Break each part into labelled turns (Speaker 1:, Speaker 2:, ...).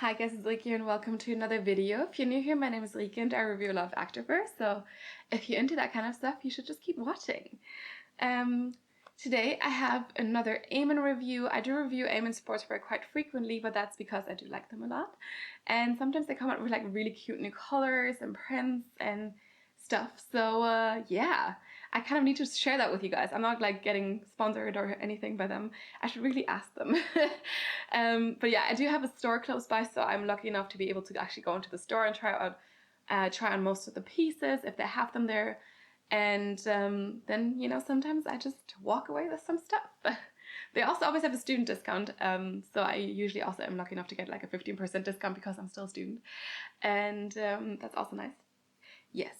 Speaker 1: Hi guys, it's Rike and welcome to another video. If you're new here, my name is Rike and I review a lot of activewear, so if you're into that kind of stuff, you should just keep watching. Today I have another Eamon review. I do review Eamon sportswear quite frequently, but that's because I do like them a lot. And sometimes they come out with like really cute new colors and prints and stuff. So yeah, I kind of need to share that with you guys. I'm not like getting sponsored or anything by them. I should really ask them. But yeah, I do have a store close by, so I'm lucky enough to be able to actually go into the store and try on most of the pieces if they have them there. And then, you know, sometimes I just walk away with some stuff. They also always have a student discount, so I usually also am lucky enough to get like a 15% discount because I'm still a student. And that's also nice. Yes.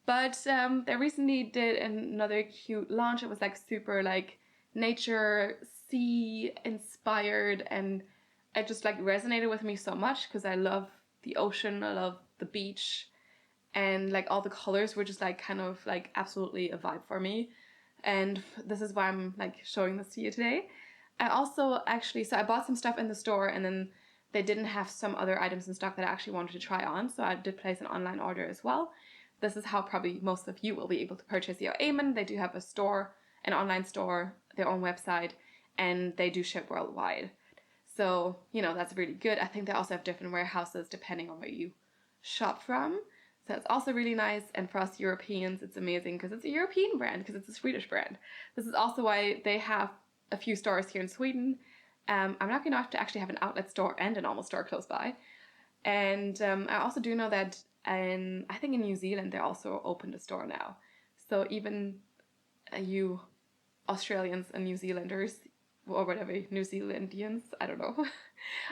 Speaker 1: But they recently did another cute launch. It was like super like nature, sea inspired, and it just like resonated with me so much because I love the ocean, I love the beach, and like all the colors were just like kind of like absolutely a vibe for me. And this is why I'm like showing this to you today. I also actually, so I bought some stuff in the store and then they didn't have some other items in stock that I actually wanted to try on, so I did place an online order as well. This is how probably most of you will be able to purchase your Eamon. They do have a store, an online store, their own website, and they do ship worldwide. So, you know, that's really good. I think they also have different warehouses depending on where you shop from. So it's also really nice. And for us Europeans, it's amazing because it's a European brand, because it's a Swedish brand. This is also why they have a few stores here in Sweden. I'm lucky enough to actually have an outlet store and a normal store close by. And I also do know that I think in New Zealand they also opened a store now. So even you Australians and New Zealanders, or whatever, New Zealandians, I don't know,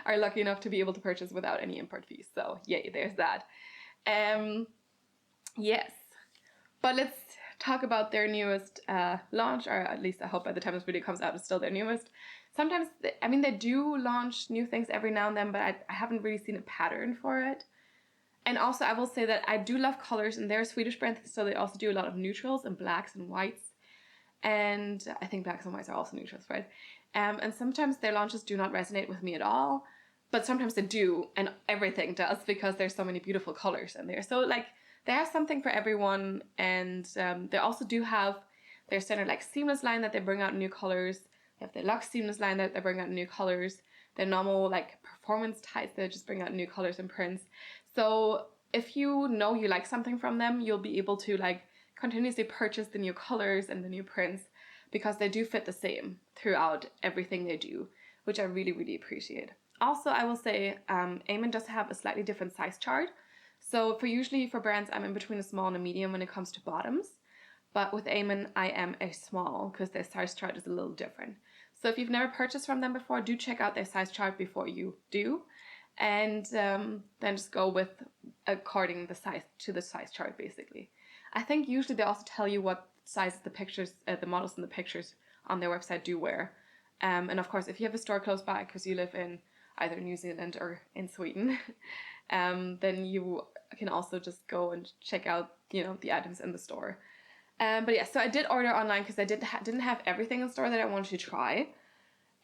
Speaker 1: are lucky enough to be able to purchase without any import fees. So yay, there's that. Yes, but let's talk about their newest launch, or at least I hope by the time this video comes out it's still their newest. Sometimes, I mean, they do launch new things every now and then, but I haven't really seen a pattern for it. And also, I will say that I do love colors, and they're a Swedish brand, so they also do a lot of neutrals and blacks and whites. And I think blacks and whites are also neutrals, right? And sometimes their launches do not resonate with me at all, but sometimes they do, and everything does, because there's so many beautiful colors in there. So like, they have something for everyone, and they also do have their standard like seamless line that they bring out new colors. They have their luxe seamless line that they bring out new colors. Their normal like performance tights that just bring out new colors and prints. So if you know you like something from them, you'll be able to like continuously purchase the new colors and the new prints because they do fit the same throughout everything they do, which I really, really appreciate. Also, I will say Eamon does have a slightly different size chart. So usually for brands, I'm in between a small and a medium when it comes to bottoms. But with Eamon, I am a small because their size chart is a little different. So if you've never purchased from them before, do check out their size chart before you do. And then just go with according the size to the size chart, basically. I think usually they also tell you what sizes the pictures, the models in the pictures on their website do wear. And of course, if you have a store close by because you live in either New Zealand or in Sweden, then you can also just go and check out, you know, the items in the store. But yeah, so I did order online because I didn't have everything in store that I wanted to try.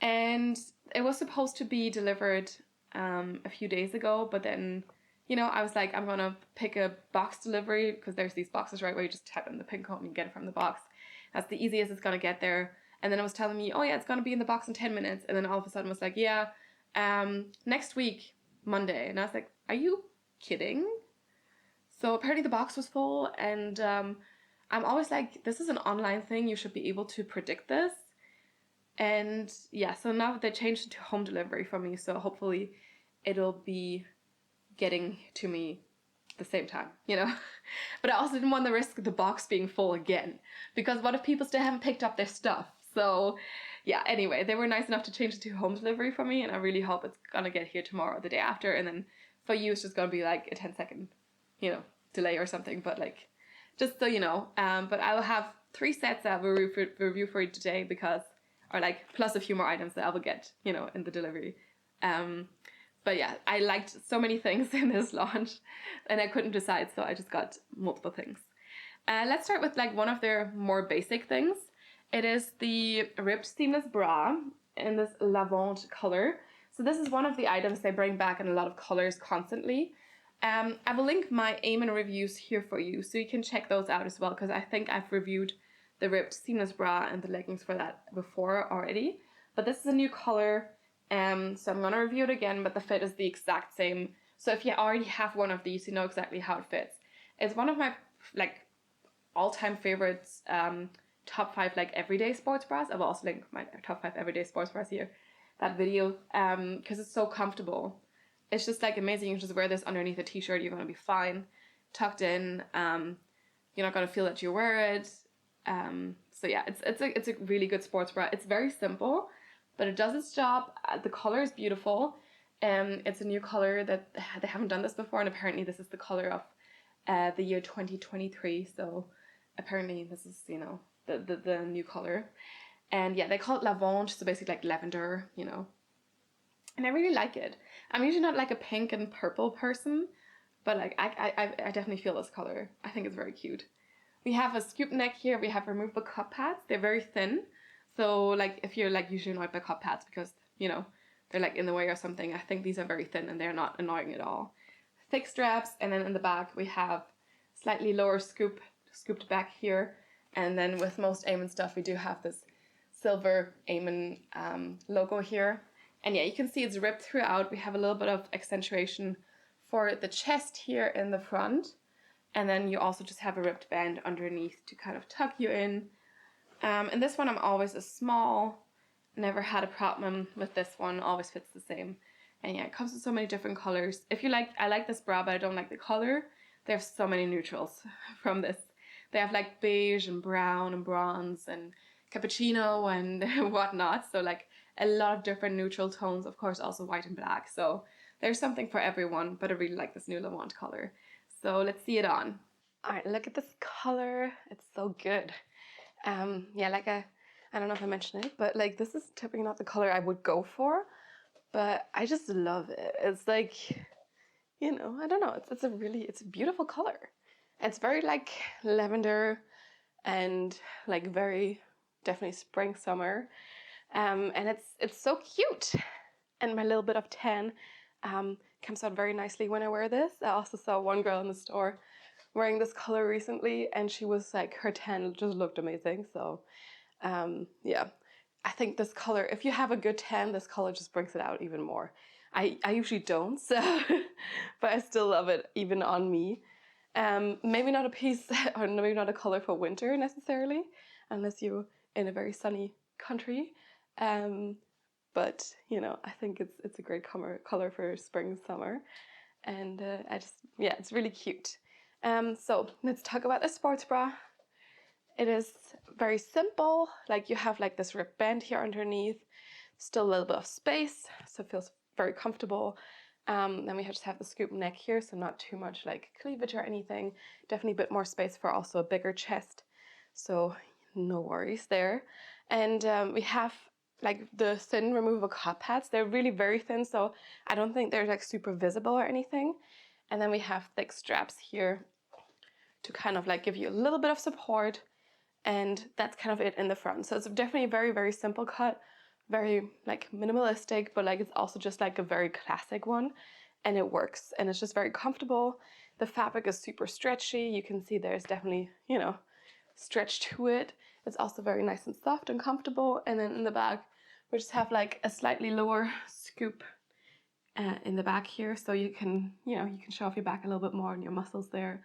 Speaker 1: And it was supposed to be delivered a few days ago, but then, you know, I was like, I'm gonna pick a box delivery because there's these boxes, right, where you just tap in the pin code and you get it from the box. That's the easiest it's gonna get there. And then it was telling me, oh yeah, it's gonna be in the box in 10 minutes. And then all of a sudden it was like, yeah, next week, Monday. And I was like, are you kidding? So apparently the box was full, and I'm always like, this is an online thing, you should be able to predict this. And yeah, so now they changed it to home delivery for me, so hopefully it'll be getting to me the same time, you know. But I also didn't want to risk the box being full again, because what if people still haven't picked up their stuff? So yeah, anyway, they were nice enough to change it to home delivery for me, and I really hope it's gonna get here tomorrow or the day after, and then for you it's just gonna be like a 10-second, you know, delay or something, but like, just so you know. But I will have 3 sets that I will review for you today, because, or like plus a few more items that I will get, you know, in the delivery. But yeah, I liked so many things in this launch and I couldn't decide, so I just got multiple things. Let's start with like one of their more basic things. It is the ribbed seamless bra in this lavande color. So this is one of the items they bring back in a lot of colors constantly. I will link my Eamon reviews here for you, so you can check those out as well, because I think I've reviewed the ripped seamless bra and the leggings for that before already. But this is a new color, so I'm going to review it again, but the fit is the exact same. So if you already have one of these, you know exactly how it fits. It's one of my like all-time favorites, top 5 like everyday sports bras. I will also link my top 5 everyday sports bras here, that video, because it's so comfortable. It's just like amazing. You can just wear this underneath a t-shirt, you're going to be fine, tucked in. You're not going to feel that you wear it. So yeah, it's a really good sports bra. It's very simple, but it does its job. The color is beautiful. It's a new color that they haven't done this before, and apparently this is the color of the year 2023. So apparently this is, you know, the new color. And yeah, they call it lavande, so basically like lavender, you know. And I really like it. I'm usually not like a pink and purple person, but like I definitely feel this color. I think it's very cute. We have a scoop neck here. We have removable cup pads. They're very thin. So like if you're like usually annoyed by cup pads because, you know, they're like in the way or something, I think these are very thin and they're not annoying at all. Thick straps, and then in the back we have slightly lower scooped back here. And then with most Eamon stuff, we do have this silver Eamon logo here. And yeah, you can see it's ripped throughout. We have a little bit of accentuation for the chest here in the front. And then you also just have a ripped band underneath to kind of tuck you in. And this one I'm always a small. Never had a problem with this one. Always fits the same. And yeah, it comes in so many different colors. If you like, I like this bra, but I don't like the color. They have so many neutrals from this. They have like beige and brown and bronze and cappuccino and whatnot. So like a lot of different neutral tones, of course, also white and black. So there's something for everyone, but I really like this new lavande color. So let's see it on. All right, look at this color. It's so good. Yeah, like I don't know if I mentioned it, but like this is typically not the color I would go for, but I just love it. It's like, you know, I don't know. It's a beautiful color. It's very like lavender and like very definitely spring summer. And it's so cute. And my little bit of tan comes out very nicely when I wear this. I also saw one girl in the store wearing this color recently, and she was like, her tan just looked amazing. So yeah, I think this color, if you have a good tan, this color just brings it out even more. I usually don't, so but I still love it even on me. Maybe not a piece, or maybe not a color for winter necessarily, unless you're in a very sunny country. But you know, I think it's a great color for spring, summer, and yeah, it's really cute. So let's talk about the sports bra. It is very simple. Like you have like this ribbed band here underneath, still a little bit of space, so it feels very comfortable. Then we just have the scoop neck here, so not too much like cleavage or anything. Definitely a bit more space for also a bigger chest, so no worries there. And we have like the thin removable cup pads. They're really very thin, so I don't think they're like super visible or anything. And then we have thick straps here to kind of like give you a little bit of support, and that's kind of it in the front. So it's definitely a very, very simple cut, very like minimalistic, but like it's also just like a very classic one, and it works, and it's just very comfortable. The fabric is super stretchy. You can see there's definitely, you know, stretch to it. It's also very nice and soft and comfortable. And then in the back, we just have like a slightly lower scoop in the back here, so you can, you know, you can show off your back a little bit more and your muscles there.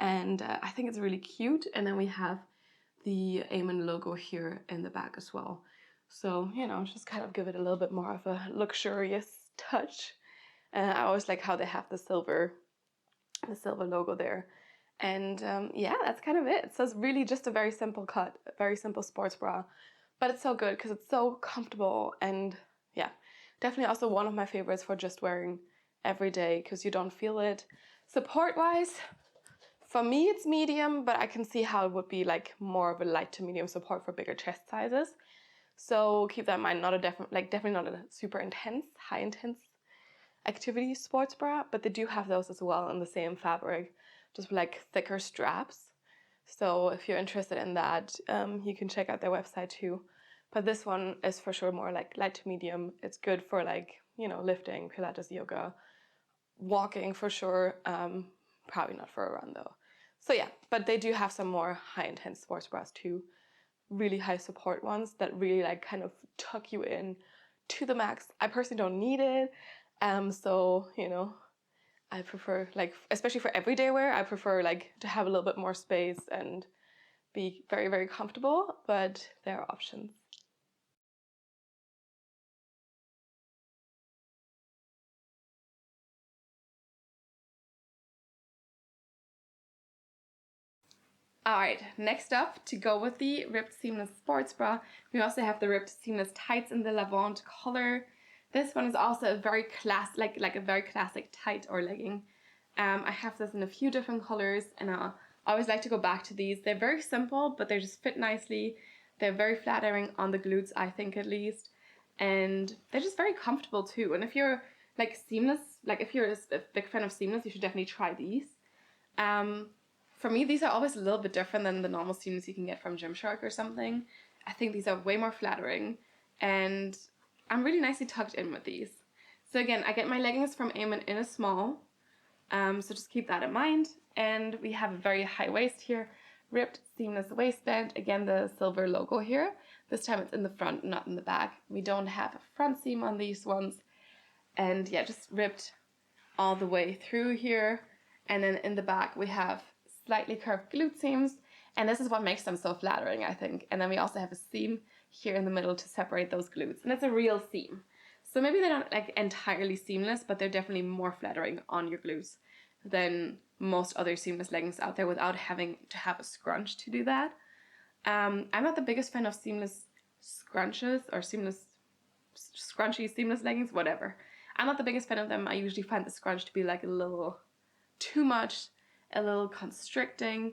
Speaker 1: And I think it's really cute. And then we have the Eamon logo here in the back as well. So, you know, just kind of give it a little bit more of a luxurious touch. I always like how they have the silver logo there. And yeah, that's kind of it. So it's really just a very simple cut, a very simple sports bra. But it's so good because it's so comfortable, and yeah, definitely also one of my favorites for just wearing every day because you don't feel it. Support-wise, for me it's medium, but I can see how it would be like more of a light to medium support for bigger chest sizes. So keep that in mind. Definitely not a super intense, high intense activity sports bra, but they do have those as well in the same fabric, just with like thicker straps. So if you're interested in that, you can check out their website too. But this one is for sure more like light to medium. It's good for like you know, lifting, Pilates, yoga, walking for sure. Probably not for a run though. So yeah, but they do have some more high intense sports bras too. Really high support ones that really like kind of tuck you in to the max. I personally don't need it. So, you know, I prefer like, especially for everyday wear, I prefer like to have a little bit more space and be very, very comfortable, but there are options. Alright, next up, to go with the ripped seamless sports bra, we also have the ripped seamless tights in the lavande color. This one is also a very like a very classic tight or legging. I have this in a few different colors, and I always like to go back to these. They're very simple, but they just fit nicely. They're very flattering on the glutes, I think at least, and they're just very comfortable too. And if you're like seamless, like if you're a big fan of seamless, you should definitely try these. For me, these are always a little bit different than the normal seams you can get from Gymshark or something. I think these are way more flattering, and I'm really nicely tucked in with these. So again, I get my leggings from Eamon in a small, so just keep that in mind. And we have a very high waist here, ripped seamless waistband. Again, the silver logo here. This time it's in the front, not in the back. We don't have a front seam on these ones. And yeah, just ripped all the way through here. And then in the back we have slightly curved glute seams, and this is what makes them so flattering, I think. And then we also have a seam here in the middle to separate those glutes, and it's a real seam. So maybe they're not like entirely seamless, but they're definitely more flattering on your glutes than most other seamless leggings out there without having to have a scrunch to do that. I'm not the biggest fan of seamless scrunches or seamless scrunchy seamless leggings, whatever. I'm not the biggest fan of them. I usually find the scrunch to be like a little too much, a little constricting,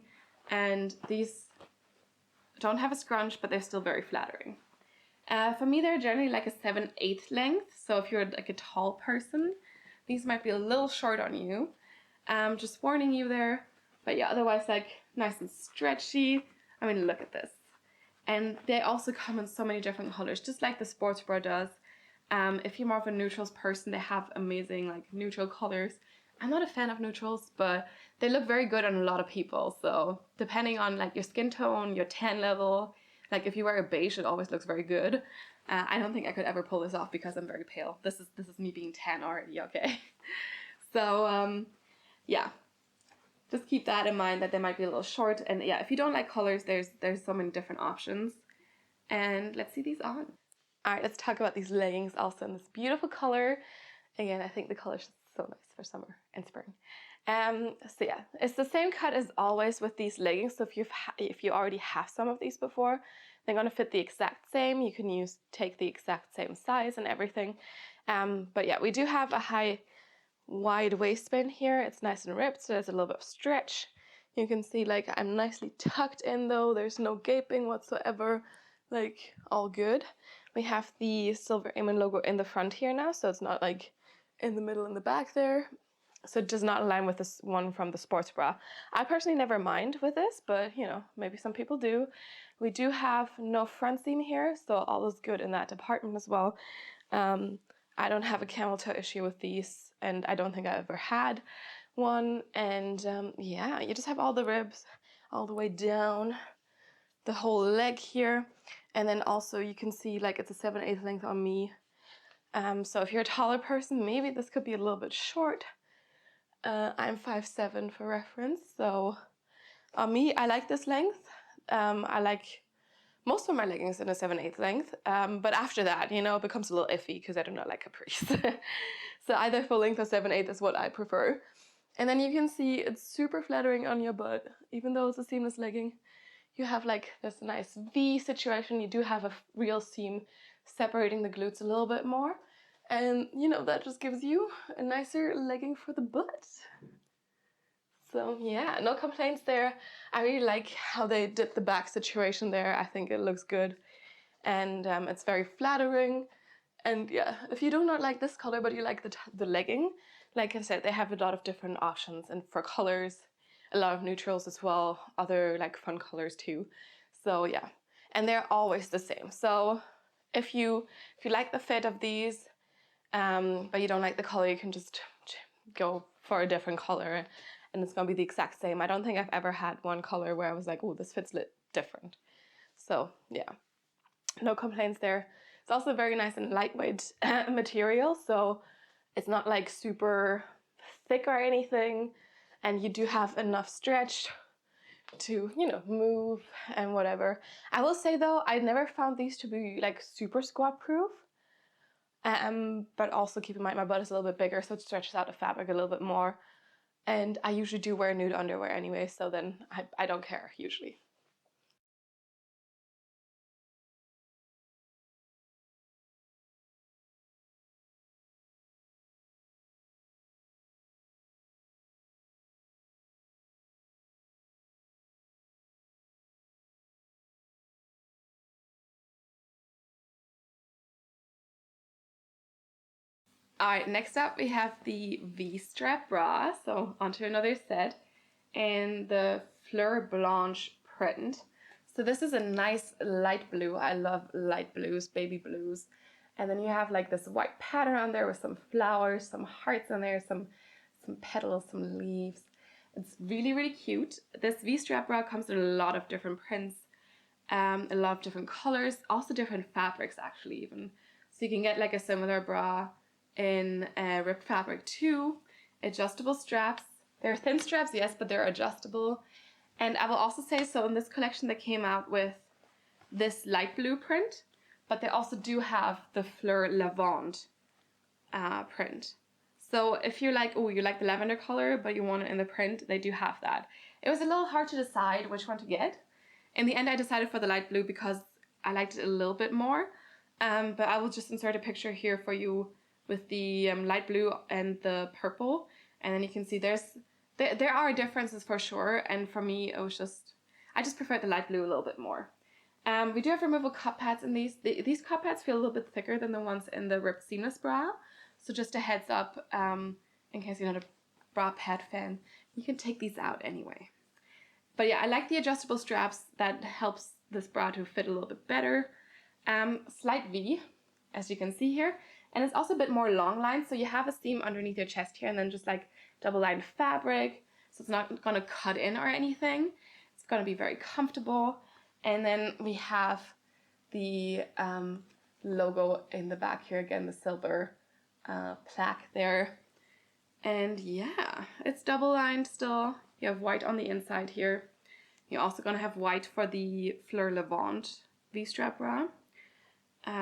Speaker 1: and these don't have a scrunch, but they're still very flattering. For me, they're generally like a 7/8 length, so if you're like a tall person, these might be a little short on you. Just warning you there, but yeah, otherwise like nice and stretchy. I mean, look at this. And they also come in so many different colors, just like the sports bra does. If you're more of a neutrals person, they have amazing like neutral colors. I'm not a fan of neutrals, but they look very good on a lot of people. So depending on like your skin tone, your tan level, like if you wear a beige, it always looks very good. I don't think I could ever pull this off because I'm very pale. This is me being tan already, okay? So yeah, just keep that in mind that they might be a little short. And yeah, if you don't like colors, there's so many different options. And let's see these on. All right, let's talk about these leggings also in this beautiful color. Again, I think the color is so nice for summer and spring. So yeah, it's the same cut as always with these leggings. So if you already have some of these before, they're gonna fit the exact same. You can take the exact same size and everything. But yeah, we do have a high wide waistband here. It's nice and ripped, so there's a little bit of stretch. You can see like I'm nicely tucked in though. There's no gaping whatsoever, like all good. We have the silver Eamon logo in the front here now, so it's not like in the middle in the back there. So it does not align with this one from the sports bra. I personally never mind with this, but you know, maybe some people do. We do have no front seam here, so all is good in that department as well. I don't have a camel toe issue with these, and I don't think I ever had one. And yeah, you just have all the ribs all the way down the whole leg here. And then also you can see like it's a 7/8 length on me. So if you're a taller person, maybe this could be a little bit short. I'm 5'7" for reference, so on me, I like this length. I like most of my leggings in a 7/8 length, but after that, you know, it becomes a little iffy because I do not like capris. So either full length or 7/8 is what I prefer. And then you can see it's super flattering on your butt, even though it's a seamless legging. You have like this nice V situation. You do have a real seam separating the glutes a little bit more. And you know, that just gives you a nicer legging for the butt. So yeah, no complaints there. I really like how they did the back situation there. I think it looks good. And it's very flattering. And yeah, if you do not like this color, but you like the legging, like I said, they have a lot of different options. And for colors, a lot of neutrals as well, other like fun colors too. So yeah, and they're always the same. So if you like the fit of these, but you don't like the color, you can just go for a different color and it's gonna be the exact same. I don't think I've ever had one color where I was like, oh, this fits different. So yeah, no complaints there. It's also very nice and lightweight material, so it's not like super thick or anything, and you do have enough stretch to, you know, move and whatever. I will say though, I never found these to be like super squat proof. But also keep in mind my butt is a little bit bigger, so it stretches out the fabric a little bit more. And I usually do wear nude underwear anyway, so then I don't care usually. All right, next up we have the V-strap bra, so onto another set, in the Fleur Blanche print. So this is a nice light blue. I love light blues, baby blues. And then you have like this white pattern on there with some flowers, some hearts on there, some petals, some leaves. It's really, really cute. This V-strap bra comes in a lot of different prints, a lot of different colors, also different fabrics actually even. So you can get like a similar bra in ripped fabric too, adjustable straps. They're thin straps, yes, but they're adjustable. And I will also say, so in this collection they came out with this light blue print, but they also do have the Fleur Lavande print. So if you're like, oh, you like the lavender color, but you want it in the print, they do have that. It was a little hard to decide which one to get. In the end, I decided for the light blue because I liked it a little bit more. But I will just insert a picture here for you with the light blue and the purple. And then you can see there are differences for sure. And for me, it was I just preferred the light blue a little bit more. We do have removable cup pads in these. These cup pads feel a little bit thicker than the ones in the ripped seamless bra. So just a heads up, in case you're not a bra pad fan, you can take these out anyway. But yeah, I like the adjustable straps. That helps this bra to fit a little bit better. Slight V, as you can see here. And it's also a bit more long line, so you have a seam underneath your chest here and then just like double lined fabric. So it's not gonna cut in or anything. It's gonna be very comfortable. And then we have the logo in the back here, again, the silver plaque there. And yeah, it's double lined still. You have white on the inside here. You're also gonna have white for the Fleur Lavande V-strap bra.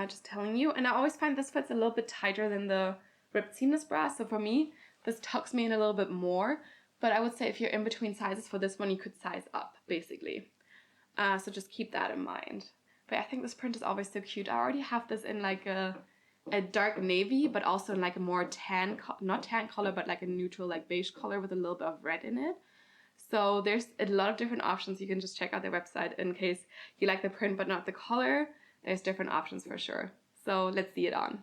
Speaker 1: Just telling you. And I always find this fits a little bit tighter than the ripped seamless bra. So for me, this tucks me in a little bit more. But I would say if you're in between sizes for this one, you could size up, basically. So just keep that in mind. But I think this print is always so cute. I already have this in like a dark navy, but also in like a more tan, not tan color, but like a neutral, like beige color with a little bit of red in it. So there's a lot of different options. You can just check out their website in case you like the print but not the color. There's different options for sure. So let's see it on.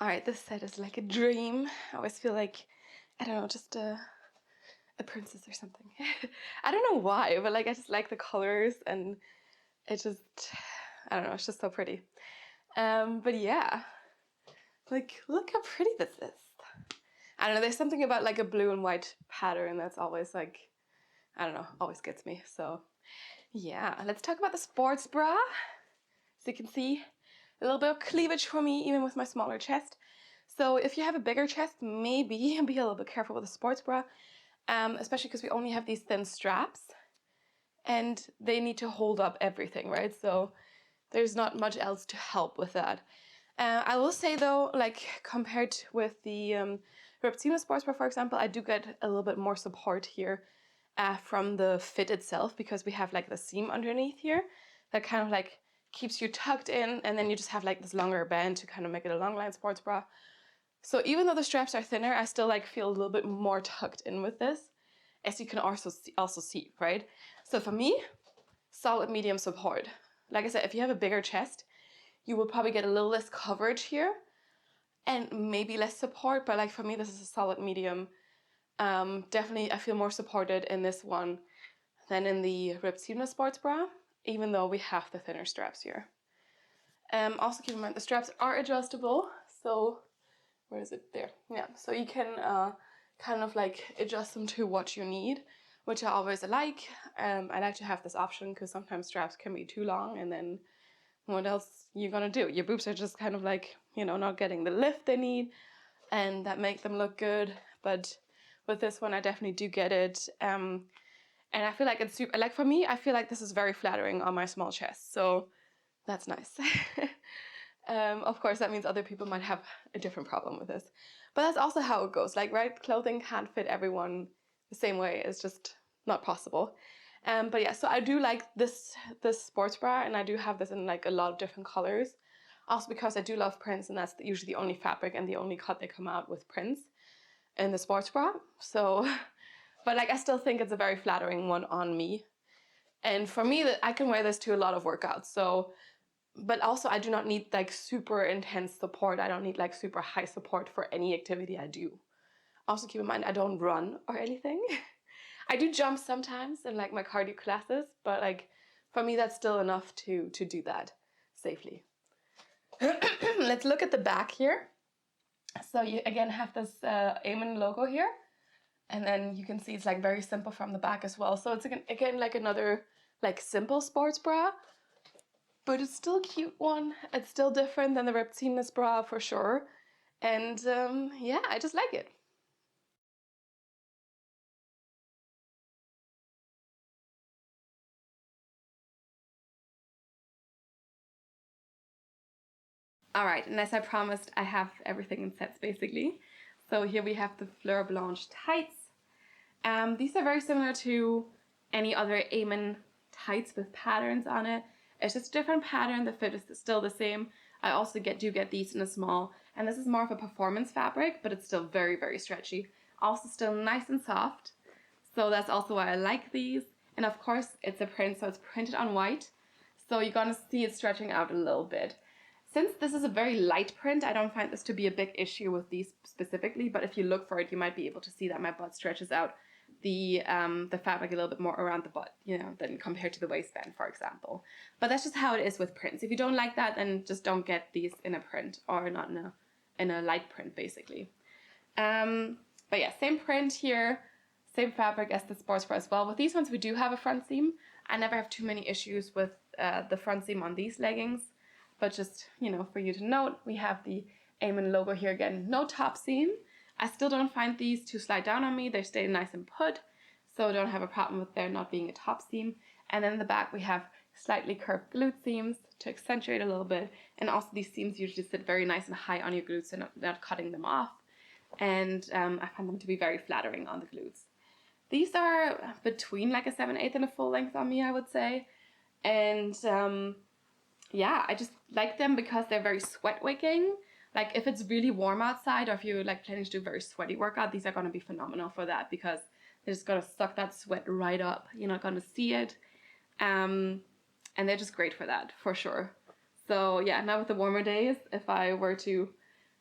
Speaker 1: All right, this set is like a dream. I always feel like, I don't know, just a princess or something. I don't know why, but like I just like the colors and it just, I don't know, it's just so pretty. But yeah, like look how pretty this is. I don't know, there's something about like a blue and white pattern that's always like, I don't know, always gets me. So yeah, let's talk about the sports bra. So you can see a little bit of cleavage for me, even with my smaller chest. So if you have a bigger chest, maybe be a little bit careful with a sports bra, especially because we only have these thin straps and they need to hold up everything, right? So there's not much else to help with that. I will say though, like compared with the ripped seamless sports bra, for example, I do get a little bit more support here from the fit itself, because we have like the seam underneath here that kind of like keeps you tucked in, and then you just have like this longer band to kind of make it a long line sports bra. So even though the straps are thinner, I still like feel a little bit more tucked in with this, as you can also see, right? So for me, solid medium support. Like I said, if you have a bigger chest, you will probably get a little less coverage here and maybe less support, but like for me, this is a solid medium. Definitely I feel more supported in this one than in the ripped seamless sports bra, even though we have the thinner straps here. Also keep in mind the straps are adjustable, so where is it? There. Yeah, so you can kind of like adjust them to what you need, which I always like. I like to have this option because sometimes straps can be too long, and then what else you gonna do? Your boobs are just kind of like, you know, not getting the lift they need, and that make them look good. But with this one, I definitely do get it. And I feel like it's super, like for me, I feel like this is very flattering on my small chest. So that's nice. Of course, that means other people might have a different problem with this. But that's also how it goes. Like, right, clothing can't fit everyone the same way. It's just not possible. But yeah, so I do like this sports bra, and I do have this in like a lot of different colors. Also because I do love prints, and that's usually the only fabric and the only cut they come out with prints in the sports bra. So, but like I still think it's a very flattering one on me. And for me, I can wear this to a lot of workouts. So, but also I do not need like super intense support. I don't need like super high support for any activity I do. Also keep in mind, I don't run or anything. I do jump sometimes in like my cardio classes, but like for me, that's still enough to do that safely. Let's look at the back here. So you again have this Amen logo here, and then you can see it's like very simple from the back as well. So it's again like another like simple sports bra, but it's still a cute one. It's still different than the ripped seamless bra for sure. And yeah, I just like it. All right, and as I promised, I have everything in sets basically. So here we have the Fleur Tights. These are very similar to any other Amen tights with patterns on it. It's just a different pattern. The fit is still the same. I also do get these in a small, and this is more of a performance fabric, but it's still very, very stretchy. Also still nice and soft. So that's also why I like these. And of course, it's a print, so it's printed on white. So you're gonna see it stretching out a little bit. Since this is a very light print, I don't find this to be a big issue with these specifically, but if you look for it, you might be able to see that my butt stretches out the fabric a little bit more around the butt, you know, than compared to the waistband, for example. But that's just how it is with prints. If you don't like that, then just don't get these in a print, or not in a light print, basically. But yeah, same print here, same fabric as the sports bra as well. With these ones, we do have a front seam. I never have too many issues with the front seam on these leggings. But just, you know, for you to note, we have the Amen logo here again. No top seam. I still don't find these to slide down on me. They stay nice and put, so I don't have a problem with there not being a top seam. And then in the back we have slightly curved glute seams to accentuate a little bit. And also these seams usually sit very nice and high on your glutes and not cutting them off. And I find them to be very flattering on the glutes. These are between like a 7/8 and a full length on me, I would say. And yeah, I just like them because they're very sweat wicking. Like if it's really warm outside, or if you're like planning to do a very sweaty workout, these are going to be phenomenal for that because they're just going to suck that sweat right up. You're not going to see it. And they're just great for that, for sure. So yeah, now with the warmer days, if I were to,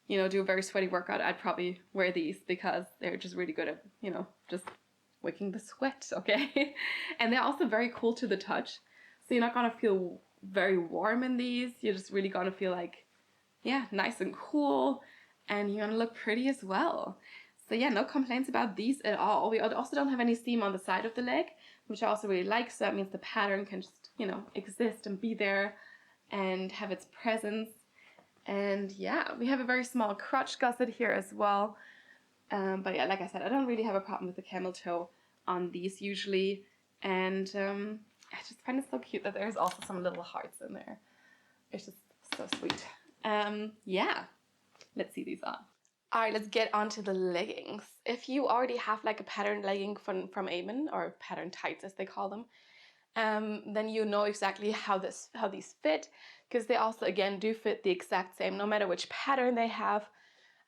Speaker 1: you know, do a very sweaty workout, I'd probably wear these because they're just really good at, you know, just wicking the sweat, okay? And they're also very cool to the touch. So you're not going to feel very warm in these. You're just really gonna feel like, yeah, nice and cool, and you're gonna look pretty as well. So yeah, no complaints about these at all. We also don't have any seam on the side of the leg, which I also really like, so that means the pattern can just, you know, exist and be there and have its presence. And yeah, we have a very small crotch gusset here as well. But yeah, like I said, I don't really have a problem with the camel toe on these usually. And I just find it so cute that there's also some little hearts in there. It's just so sweet. Yeah, let's see these on. All right, let's get on to the leggings. If you already have like a pattern legging from Amen, or pattern tights as they call them, then you know exactly how these fit, because they also again do fit the exact same no matter which pattern they have,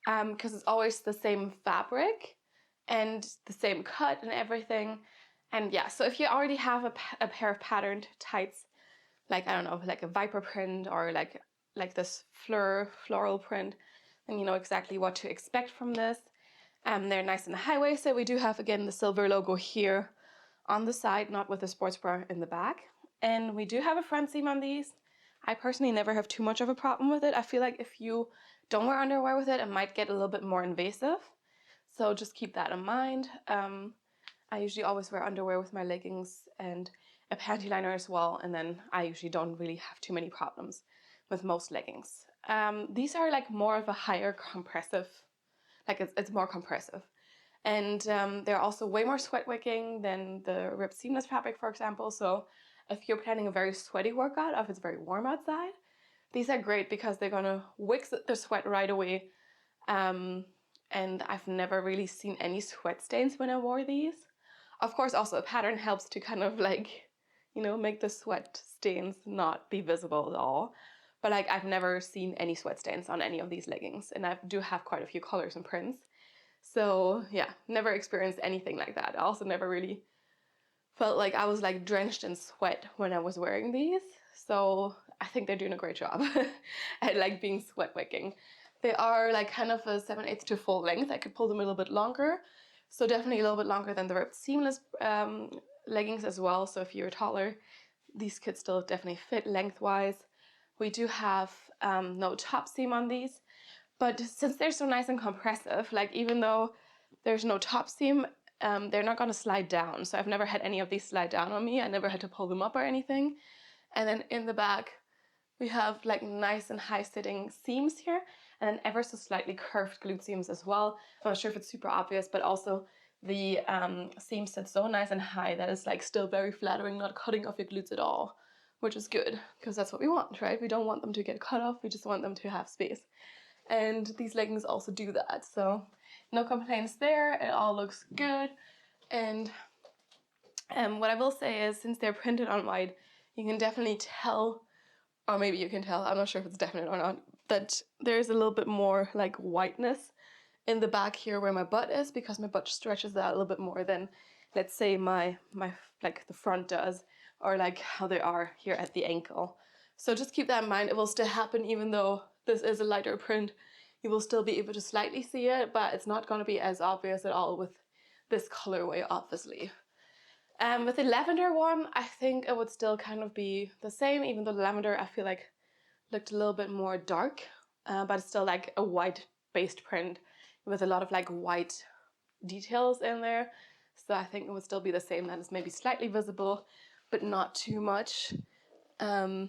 Speaker 1: because it's always the same fabric and the same cut and everything. And yeah, so if you already have a pair of patterned tights, like, I don't know, like a viper print or like this floral print, then you know exactly what to expect from this. They're nice and high-waisted. We do have, again, the silver logo here on the side, not with the sports bra in the back. And we do have a front seam on these. I personally never have too much of a problem with it. I feel like if you don't wear underwear with it, it might get a little bit more invasive. So just keep that in mind. I usually always wear underwear with my leggings and a panty liner as well, and then I usually don't really have too many problems with most leggings. These are like more of a higher compressive, like it's more compressive. And they're also way more sweat wicking than the ripped seamless fabric, for example. So if you're planning a very sweaty workout, if it's very warm outside, these are great because they're gonna wick the sweat right away. And I've never really seen any sweat stains when I wore these. Of course, also a pattern helps to kind of like, you know, make the sweat stains not be visible at all. But like I've never seen any sweat stains on any of these leggings, and I do have quite a few colors and prints. So yeah, never experienced anything like that. I also never really felt like I was like drenched in sweat when I was wearing these. So I think they're doing a great job at like being sweat wicking. They are like kind of a 7/8 to full length. I could pull them a little bit longer. So definitely a little bit longer than the ripped seamless leggings as well. So if you're taller, these could still definitely fit lengthwise. We do have no top seam on these, but since they're so nice and compressive, like even though there's no top seam, they're not gonna slide down. So I've never had any of these slide down on me. I never had to pull them up or anything. And then in the back, we have like nice and high sitting seams here, and then ever so slightly curved glute seams as well. I'm not sure if it's super obvious, but also the seams sit so nice and high that it's like still very flattering, not cutting off your glutes at all, which is good because that's what we want, right? We don't want them to get cut off. We just want them to have space. And these leggings also do that. So no complaints there. It all looks good. And what I will say is, since they're printed on white, you can definitely tell, or maybe you can tell, I'm not sure if it's definite or not, that there's a little bit more like whiteness in the back here where my butt is, because my butt stretches out a little bit more than, let's say, my like the front does, or like how they are here at the ankle. So just keep that in mind. It will still happen even though this is a lighter print. You will still be able to slightly see it, but it's not going to be as obvious at all with this colorway, obviously. With the lavender one, I think it would still kind of be the same, even though the lavender I feel like looked a little bit more dark, but it's still like a white based print with a lot of like white details in there. So I think it would still be the same, that is maybe slightly visible, but not too much. So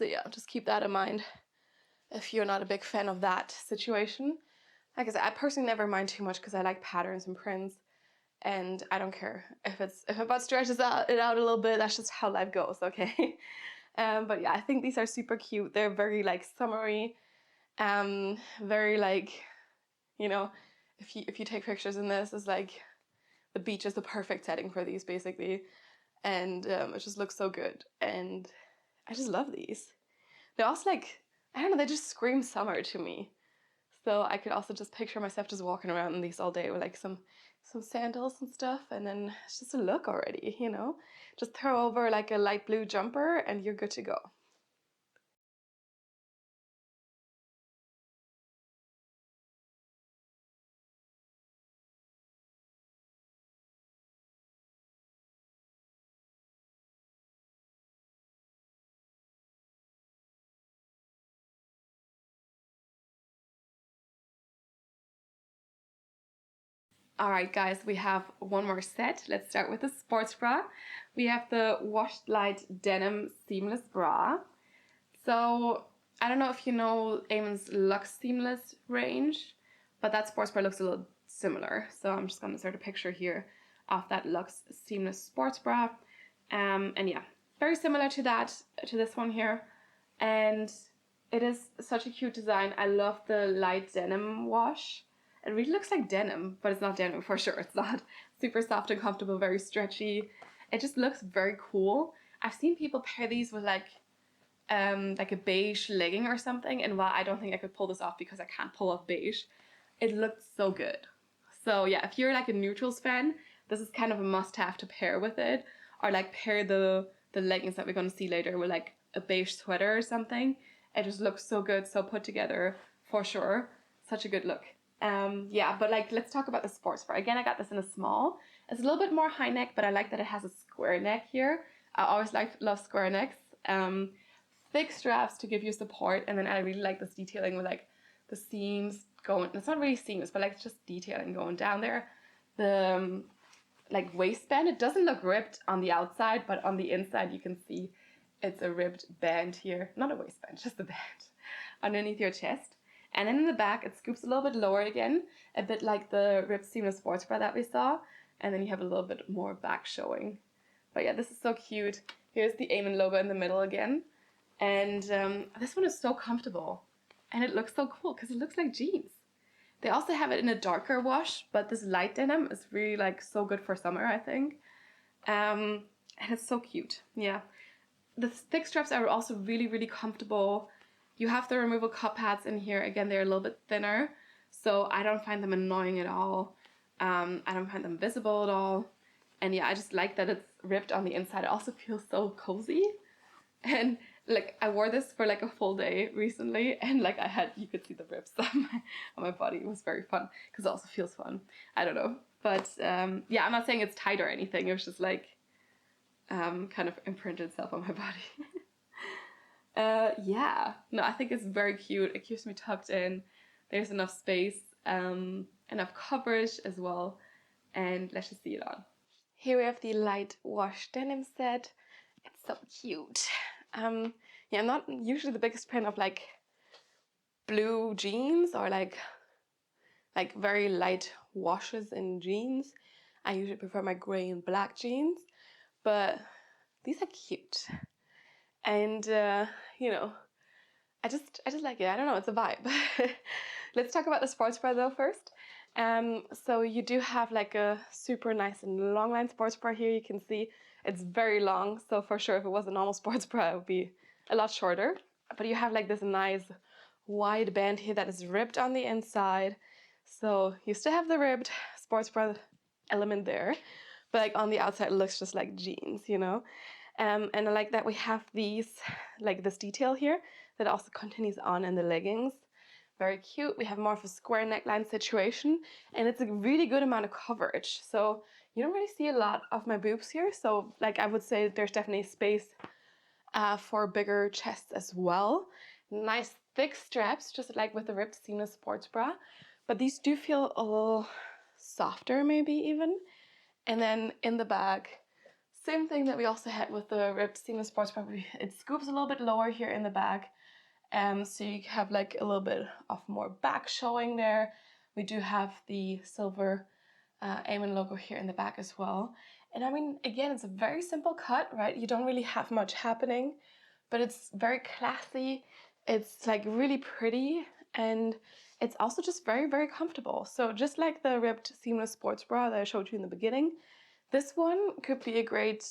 Speaker 1: yeah, just keep that in mind if you're not a big fan of that situation. Like I said, I personally never mind too much because I like patterns and prints, and I don't care if my butt stretches it out a little bit. That's just how life goes, okay? But yeah, I think these are super cute. They're very like summery, very like, you know, if you take pictures in this, it's like the beach is the perfect setting for these basically, and it just looks so good, and I just love these. They're also like, I don't know, they just scream summer to me. So I could also just picture myself just walking around in these all day with like some sandals and stuff, and then it's just a look already, you know? Just throw over like a light blue jumper and you're good to go. All right, guys, we have one more set. Let's start with the sports bra. We have the Washed Light Denim Seamless Bra. So I don't know if you know Eamon's Luxe Seamless range, but that sports bra looks a little similar. So I'm just going to insert a picture here of that Luxe Seamless Sports Bra. And yeah, very similar to that, to this one here. And it is such a cute design. I love the light denim wash. It really looks like denim, but it's not denim for sure. It's not. Super soft and comfortable, very stretchy. It just looks very cool. I've seen people pair these with like a beige legging or something, and while I don't think I could pull this off because I can't pull off beige, it looked so good. So yeah, if you're like a neutrals fan, this is kind of a must-have to pair with it, or like pair the leggings that we're going to see later with like a beige sweater or something. It just looks so good, so put together for sure. Such a good look. Yeah, but like let's talk about the sports bra. Again, I got this in a small. It's a little bit more high neck, but I like that it has a square neck here. I always love square necks. Thick straps to give you support, and then I really like this detailing with like the seams going, it's not really seams, but like just detailing going down there. The like waistband, it doesn't look ripped on the outside, but on the inside you can see it's a ribbed band here. Not a waistband, just a band underneath your chest. And then in the back, it scoops a little bit lower again, a bit like the ribbed seamless sports bra that we saw. And then you have a little bit more back showing. But yeah, this is so cute. Here's the Amen logo in the middle again. And this one is so comfortable. And it looks so cool because it looks like jeans. They also have it in a darker wash, but this light denim is really like so good for summer, I think. And it's so cute. Yeah. The thick straps are also really, really comfortable. You have the removable cup pads in here. Again, they're a little bit thinner, so I don't find them annoying at all. I don't find them visible at all. And yeah, I just like that it's ripped on the inside. It also feels so cozy. And like I wore this for like a full day recently, and like you could see the rips on my body. It was very fun because it also feels fun. I don't know, but yeah, I'm not saying it's tight or anything. It was just like kind of imprinted itself on my body. Yeah, no, I think it's very cute. It keeps me tucked in. There's enough space, enough coverage as well. And let's just see it on. Here we have the light wash denim set. It's so cute. Yeah, I'm not usually the biggest fan of like blue jeans or like very light washes in jeans. I usually prefer my gray and black jeans, but these are cute. And you know, I just like it. I don't know, it's a vibe. Let's talk about the sports bra though first. So you do have like a super nice and long line sports bra here. You can see it's very long. So for sure, if it was a normal sports bra, it would be a lot shorter. But you have like this nice wide band here that is ribbed on the inside. So you still have the ribbed sports bra element there, but like on the outside, it looks just like jeans, you know? And I like that we have these, like this detail here that also continues on in the leggings. Very cute. We have more of a square neckline situation, and it's a really good amount of coverage. So you don't really see a lot of my boobs here. So like I would say there's definitely space for bigger chests as well. Nice thick straps, just like with the ribbed seamless sports bra. But these do feel a little softer maybe even. And then in the back, same thing that we also had with the ribbed seamless sports bra. It scoops a little bit lower here in the back. So you have like a little bit of more back showing there. We do have the silver Amen logo here in the back as well. And I mean, again, it's a very simple cut, right? You don't really have much happening, but it's very classy. It's like really pretty, and it's also just very, very comfortable. So just like the ribbed seamless sports bra that I showed you in the beginning, this one could be a great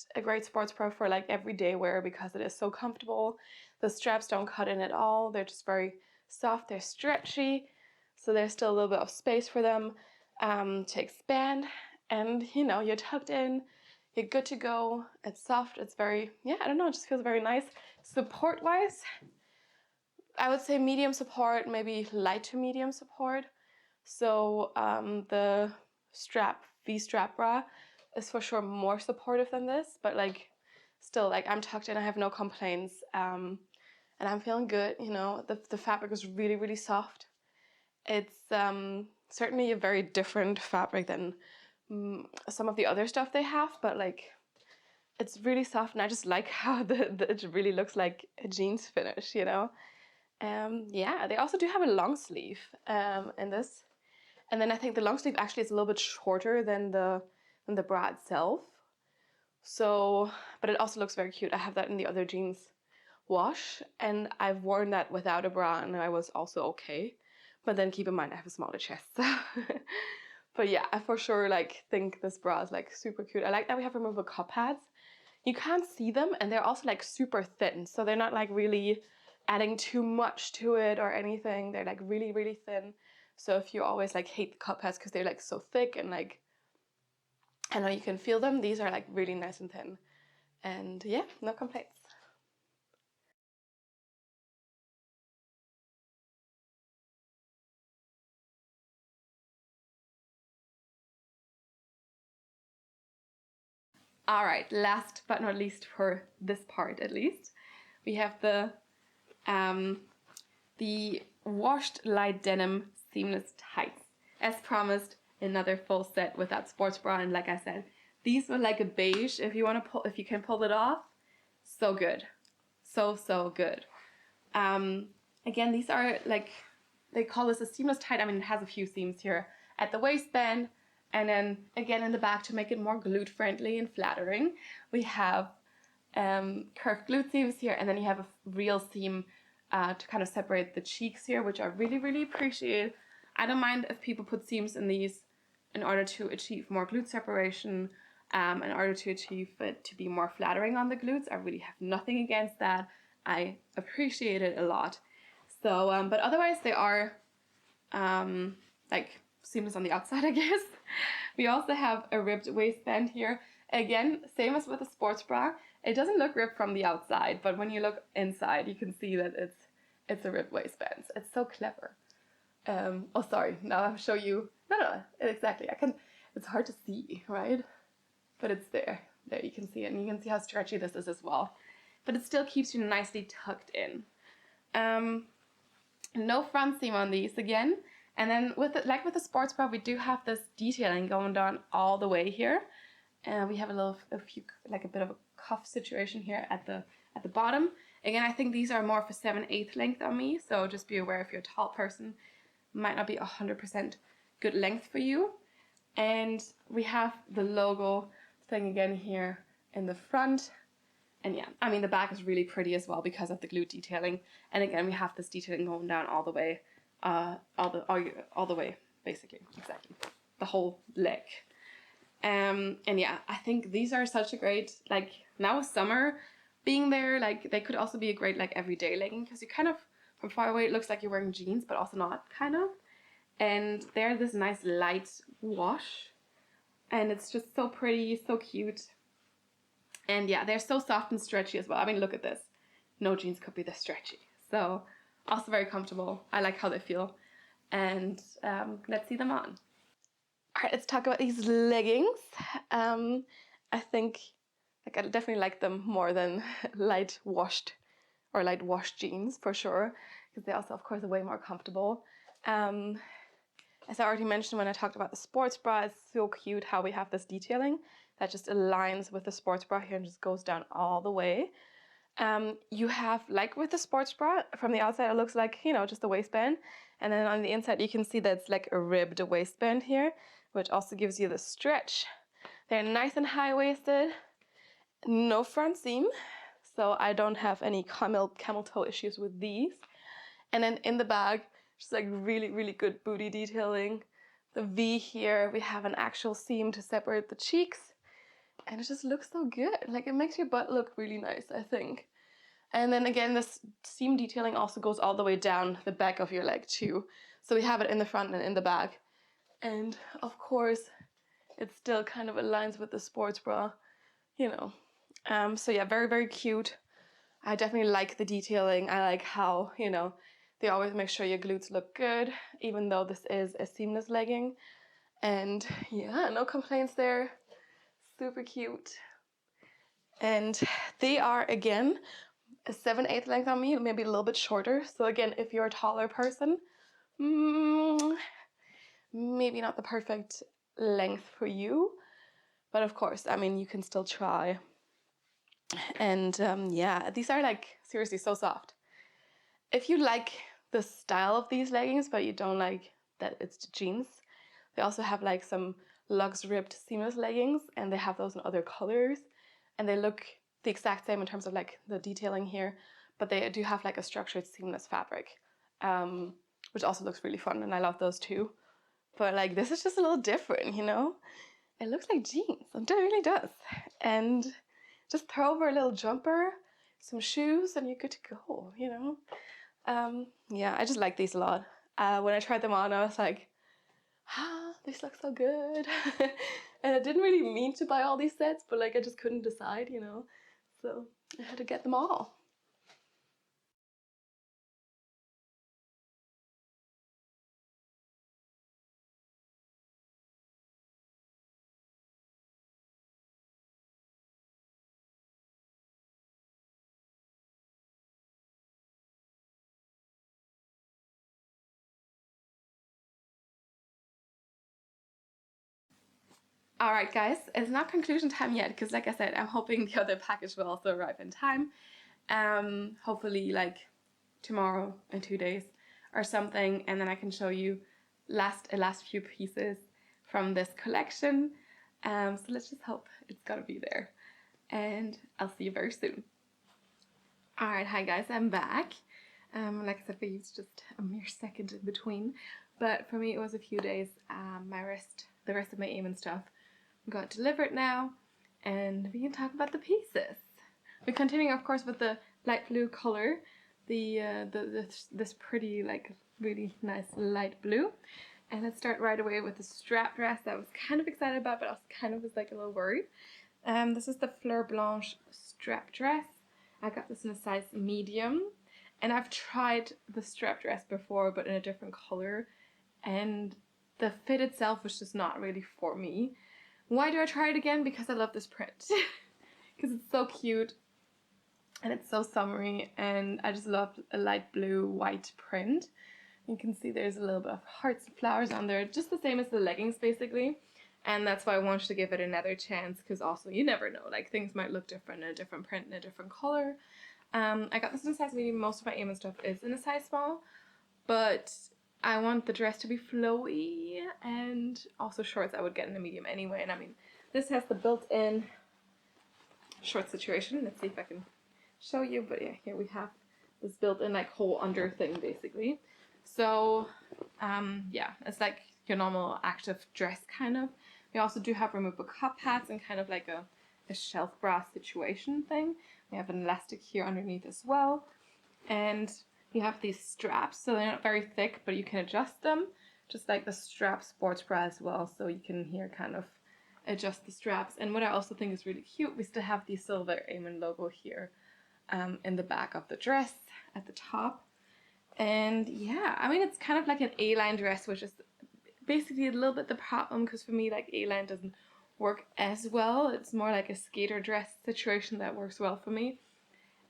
Speaker 1: sports bra for like everyday wear because it is so comfortable. The straps don't cut in at all. They're just very soft. They're stretchy, so there's still a little bit of space for them to expand. And you know, you're tucked in, you're good to go. It's soft. It's very, yeah, I don't know. It just feels very nice. Support-wise, I would say medium support, maybe light to medium support. So the V-strap bra is for sure more supportive than this, but like still, like I'm tucked in, I have no complaints, and I'm feeling good. You know, the fabric is really, really soft. It's certainly a very different fabric than some of the other stuff they have, but like it's really soft, and I just like how it really looks like a jeans finish, you know. Yeah, they also do have a long sleeve in this. And then I think the long sleeve actually is a little bit shorter than the bra itself. So, but it also looks very cute. I have that in the other jeans wash, and I've worn that without a bra, and I was also okay. But then keep in mind I have a smaller chest. But yeah, I for sure like think this bra is like super cute. I like that we have removable cup pads. You can't see them, and they're also like super thin, so they're not like really adding too much to it or anything. They're like really, really thin. So if you always like hate the cup pads because they're like so thick and like, I know you can feel them, these are like really nice and thin. And yeah, no complaints. All right, last but not least for this part at least, we have the washed light denim seamless tights. As promised, another full set with that sports bra, and like I said, these were like a beige. If you want to pull, if you can pull it off, so good, so good. Again, these are like, they call this a seamless tight. I mean, it has a few seams here at the waistband, and then again in the back to make it more glute friendly and flattering. We have curved glute seams here, and then you have a real seam to kind of separate the cheeks here, which I really appreciate. I don't mind if people put seams in these in order to achieve more glute separation, in order to achieve it to be more flattering on the glutes. I really have nothing against that. I appreciate it a lot. So, but otherwise they are like seamless on the outside, I guess. We also have a ribbed waistband here. Again, same as with a sports bra. It doesn't look ripped from the outside, but when you look inside, you can see that it's a ribbed waistband. It's so clever. Oh, sorry. Now I'll show you. No, exactly. It's hard to see, right? But it's there. There, you can see it, and you can see how stretchy this is as well. But it still keeps you nicely tucked in. No front seam on these again. And then like with the sports bra, we do have this detailing going down all the way here. And we have a bit of a cuff situation here at the bottom. Again, I think these are more for 7/8 length on me, so just be aware if you're a tall person, might not be 100% good length for you. And we have the logo thing again here in the front. And yeah, I mean the back is really pretty as well because of the glute detailing. And again, we have this detailing going down all the way, all the way, basically, exactly, the whole leg. And yeah, I think these are such a great, like now with summer being there, like they could also be a great like everyday legging, because you kind of, from far away it looks like you're wearing jeans, but also not, kind of. And they're this nice light wash, and it's just so pretty, so cute. And yeah, they're so soft and stretchy as well. I mean, look at this. No jeans could be this stretchy. So also very comfortable. I like how they feel. And let's see them on. All right, let's talk about these leggings. I think I definitely like them more than light washed jeans for sure, because they also, of course, are way more comfortable. As I already mentioned when I talked about the sports bra, it's so cute how we have this detailing that just aligns with the sports bra here and just goes down all the way. You have, like with the sports bra, from the outside it looks like, you know, just the waistband. And then on the inside you can see that it's like a ribbed waistband here, which also gives you the stretch. They're nice and high-waisted, no front seam, so I don't have any camel toe issues with these. And then in the bag, just like really good booty detailing. The V here, we have an actual seam to separate the cheeks, and it just looks so good. Like it makes your butt look really nice, I think. And then again, this seam detailing also goes all the way down the back of your leg too. So we have it in the front and in the back. And of course, it still kind of aligns with the sports bra, you know. So yeah, very cute. I definitely like the detailing. I like how, you know, they always make sure your glutes look good, even though this is a seamless legging. And yeah, no complaints there. Super cute. And they are, again, a 7/8 length on me, maybe a little bit shorter. So again, if you're a taller person, maybe not the perfect length for you. But of course, I mean, you can still try. And yeah, these are like seriously so soft. If you like the style of these leggings, but you don't like that it's jeans, they also have like some luxe ribbed seamless leggings, and they have those in other colors, and they look the exact same in terms of like the detailing here, but they do have like a structured seamless fabric, which also looks really fun, and I love those too. But like this is just a little different, you know? It looks like jeans, it really does. And just throw over a little jumper, some shoes, and you're good to go, you know? Yeah, I just like these a lot. When I tried them on, I was like, these look so good. And I didn't really mean to buy all these sets, but like I just couldn't decide, you know? So I had to get them all. All right, guys, it's not conclusion time yet because, like I said, I'm hoping the other package will also arrive in time. Hopefully, like tomorrow in 2 days or something, and then I can show you last few pieces from this collection. So let's just hope it's gonna be there, and I'll see you very soon. All right, hi guys, I'm back. Like I said, for you it's just a mere second in between, but for me it was a few days. The rest of my aim and stuff got delivered now, and we can talk about the pieces. We're continuing, of course, with the light blue color, this pretty, like, really nice light blue. And let's start right away with the strap dress that I was kind of excited about, but I was kind of like a little worried. This is the Fleur Blanche strap dress. I got this in a size medium, and I've tried the strap dress before, but in a different color, and the fit itself was just not really for me. Why do I try it again? Because I love this print. Because it's so cute and it's so summery, and I just love a light blue white print. You can see there's a little bit of hearts and flowers on there, just the same as the leggings basically. And that's why I wanted to give it another chance, because also you never know, like things might look different in a different print, in a different color. I got this in a size medium. Most of my aim and stuff is in a size small, but I want the dress to be flowy, and also shorts I would get in a medium anyway. And I mean, this has the built-in short situation. Let's see if I can show you, but yeah, here we have this built-in like whole under thing basically. So yeah, it's like your normal active dress kind of. We also do have removable cup pads and kind of like a shelf bra situation thing. We have an elastic here underneath as well, and you have these straps, so they're not very thick, but you can adjust them, just like the strap sports bra as well, so you can here kind of adjust the straps. And what I also think is really cute, we still have the silver Amen logo here in the back of the dress at the top. And yeah, I mean, it's kind of like an A-line dress, which is basically a little bit the problem, because for me, like, A-line doesn't work as well. It's more like a skater dress situation that works well for me.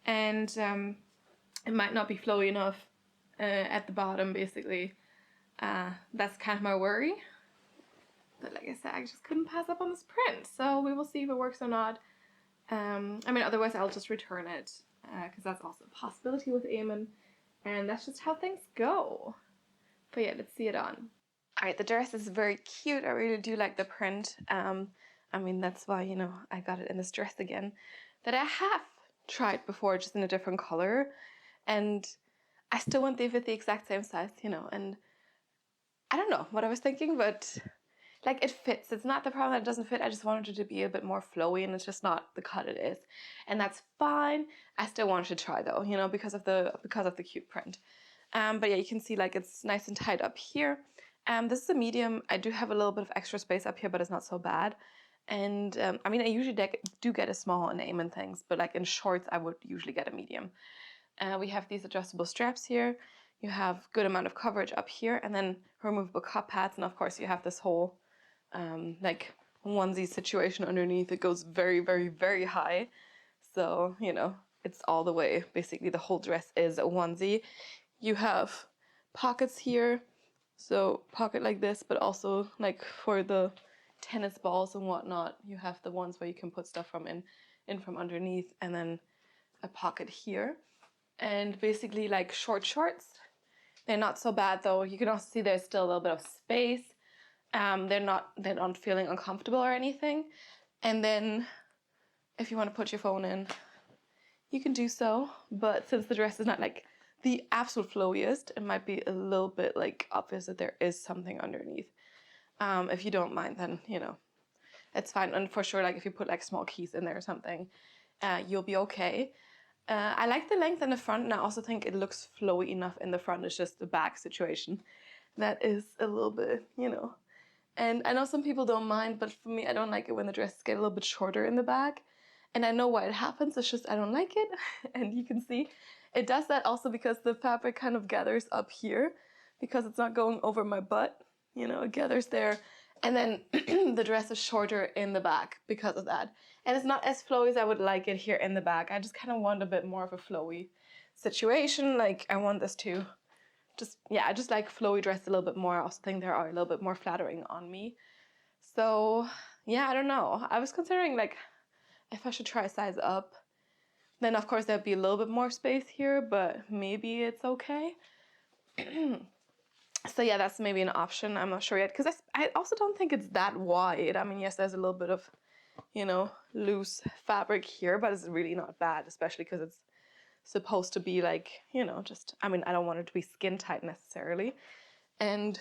Speaker 1: And it might not be flowy enough at the bottom, basically. That's kind of my worry. But like I said, I just couldn't pass up on this print. So we will see if it works or not. I mean, otherwise I'll just return it, because that's also a possibility with Amen. And that's just how things go. But yeah, let's see it on. Alright, the dress is very cute. I really do like the print. I mean, that's why, you know, I got it in this dress again that I have tried before, just in a different color. And I still want the exact same size, you know, and I don't know what I was thinking, but like it fits. It's not the problem that it doesn't fit. I just wanted it to be a bit more flowy, and it's just not the cut it is. And that's fine. I still wanted to try though, you know, because of the cute print. But yeah, you can see like it's nice and tight up here. This is a medium. I do have a little bit of extra space up here, but it's not so bad. And I mean, I usually do get a small in Amen things, but like in shorts, I would usually get a medium. We have these adjustable straps here. You have good amount of coverage up here, and then removable cup pads, and of course you have this whole like onesie situation underneath. It goes very, very, very high. So, you know, it's all the way. Basically, the whole dress is a onesie. You have pockets here, so pocket like this, but also like for the tennis balls and whatnot, you have the ones where you can put stuff from in from underneath, and then a pocket here. And basically like short shorts. They're not so bad though. You can also see there's still a little bit of space. They're not feeling uncomfortable or anything. And then if you want to put your phone in, you can do so. But since the dress is not like the absolute flowiest, it might be a little bit like obvious that there is something underneath. If you don't mind, then, you know, it's fine. And for sure, like if you put like small keys in there or something, you'll be okay. I like the length in the front, and I also think it looks flowy enough in the front. It's just the back situation that is a little bit, you know. And I know some people don't mind, but for me, I don't like it when the dresses get a little bit shorter in the back. And I know why it happens. It's just I don't like it. And you can see it does that also because the fabric kind of gathers up here, because it's not going over my butt. You know, it gathers there. And then the dress is shorter in the back because of that. And it's not as flowy as I would like it here in the back. I just kind of want a bit more of a flowy situation. Like I want this to I just like flowy dress a little bit more. I also think they are a little bit more flattering on me. So yeah, I don't know. I was considering like if I should try a size up. Then of course there'd be a little bit more space here, but maybe it's okay. So yeah, that's maybe an option. I'm not sure yet, because I also don't think it's that wide. I mean, yes, there's a little bit of, you know, loose fabric here, but it's really not bad, especially because it's supposed to be like, you know, just, I mean, I don't want it to be skin tight necessarily. And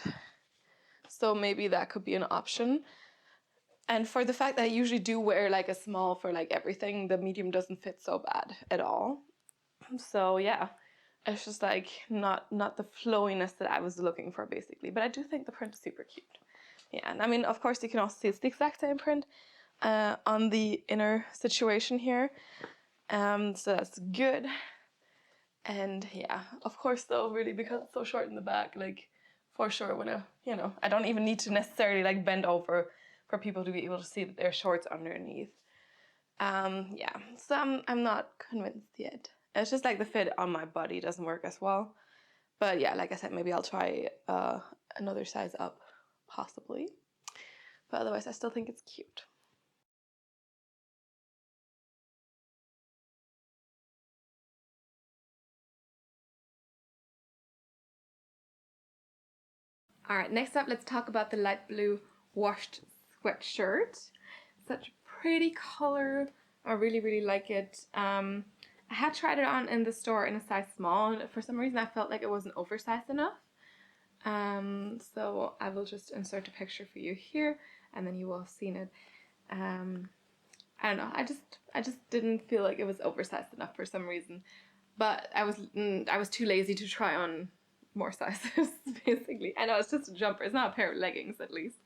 Speaker 1: so maybe that could be an option. And for the fact that I usually do wear like a small for like everything, the medium doesn't fit so bad at all. So yeah, it's just like not the flowiness that I was looking for basically. But I do think the print is super cute. Yeah, and I mean, of course, you can also see it's the exact same print on the inner situation here. So that's good. And yeah, of course, though, really, because it's so short in the back, like for sure, when I don't even need to necessarily like bend over for people to be able to see that there's shorts underneath. Yeah, so I'm not convinced yet. It's just like the fit on my body doesn't work as well. But yeah, like I said, maybe I'll try another size up, possibly. But otherwise, I still think it's cute. All right, next up, let's talk about the light blue washed sweatshirt. Such a pretty color. I really, really like it. I had tried it on in the store in a size small, and for some reason I felt like it wasn't oversized enough. So I will just insert a picture for you here, and then you will have seen it. I don't know. I just didn't feel like it was oversized enough for some reason. But I was too lazy to try on more sizes, basically. I know it's just a jumper. It's not a pair of leggings, at least.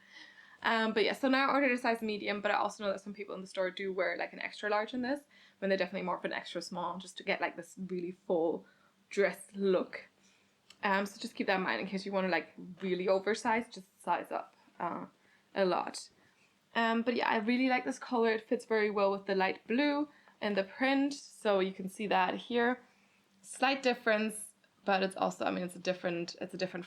Speaker 1: But yeah, so now I ordered a size medium, but I also know that some people in the store do wear like an extra large in this, when they're definitely more of an extra small, just to get like this really full dress look. So just keep that in mind in case you want to like really oversize, just size up a lot. But yeah, I really like this color. It fits very well with the light blue and the print, so you can see that here. Slight difference, but it's also, I mean, it's a different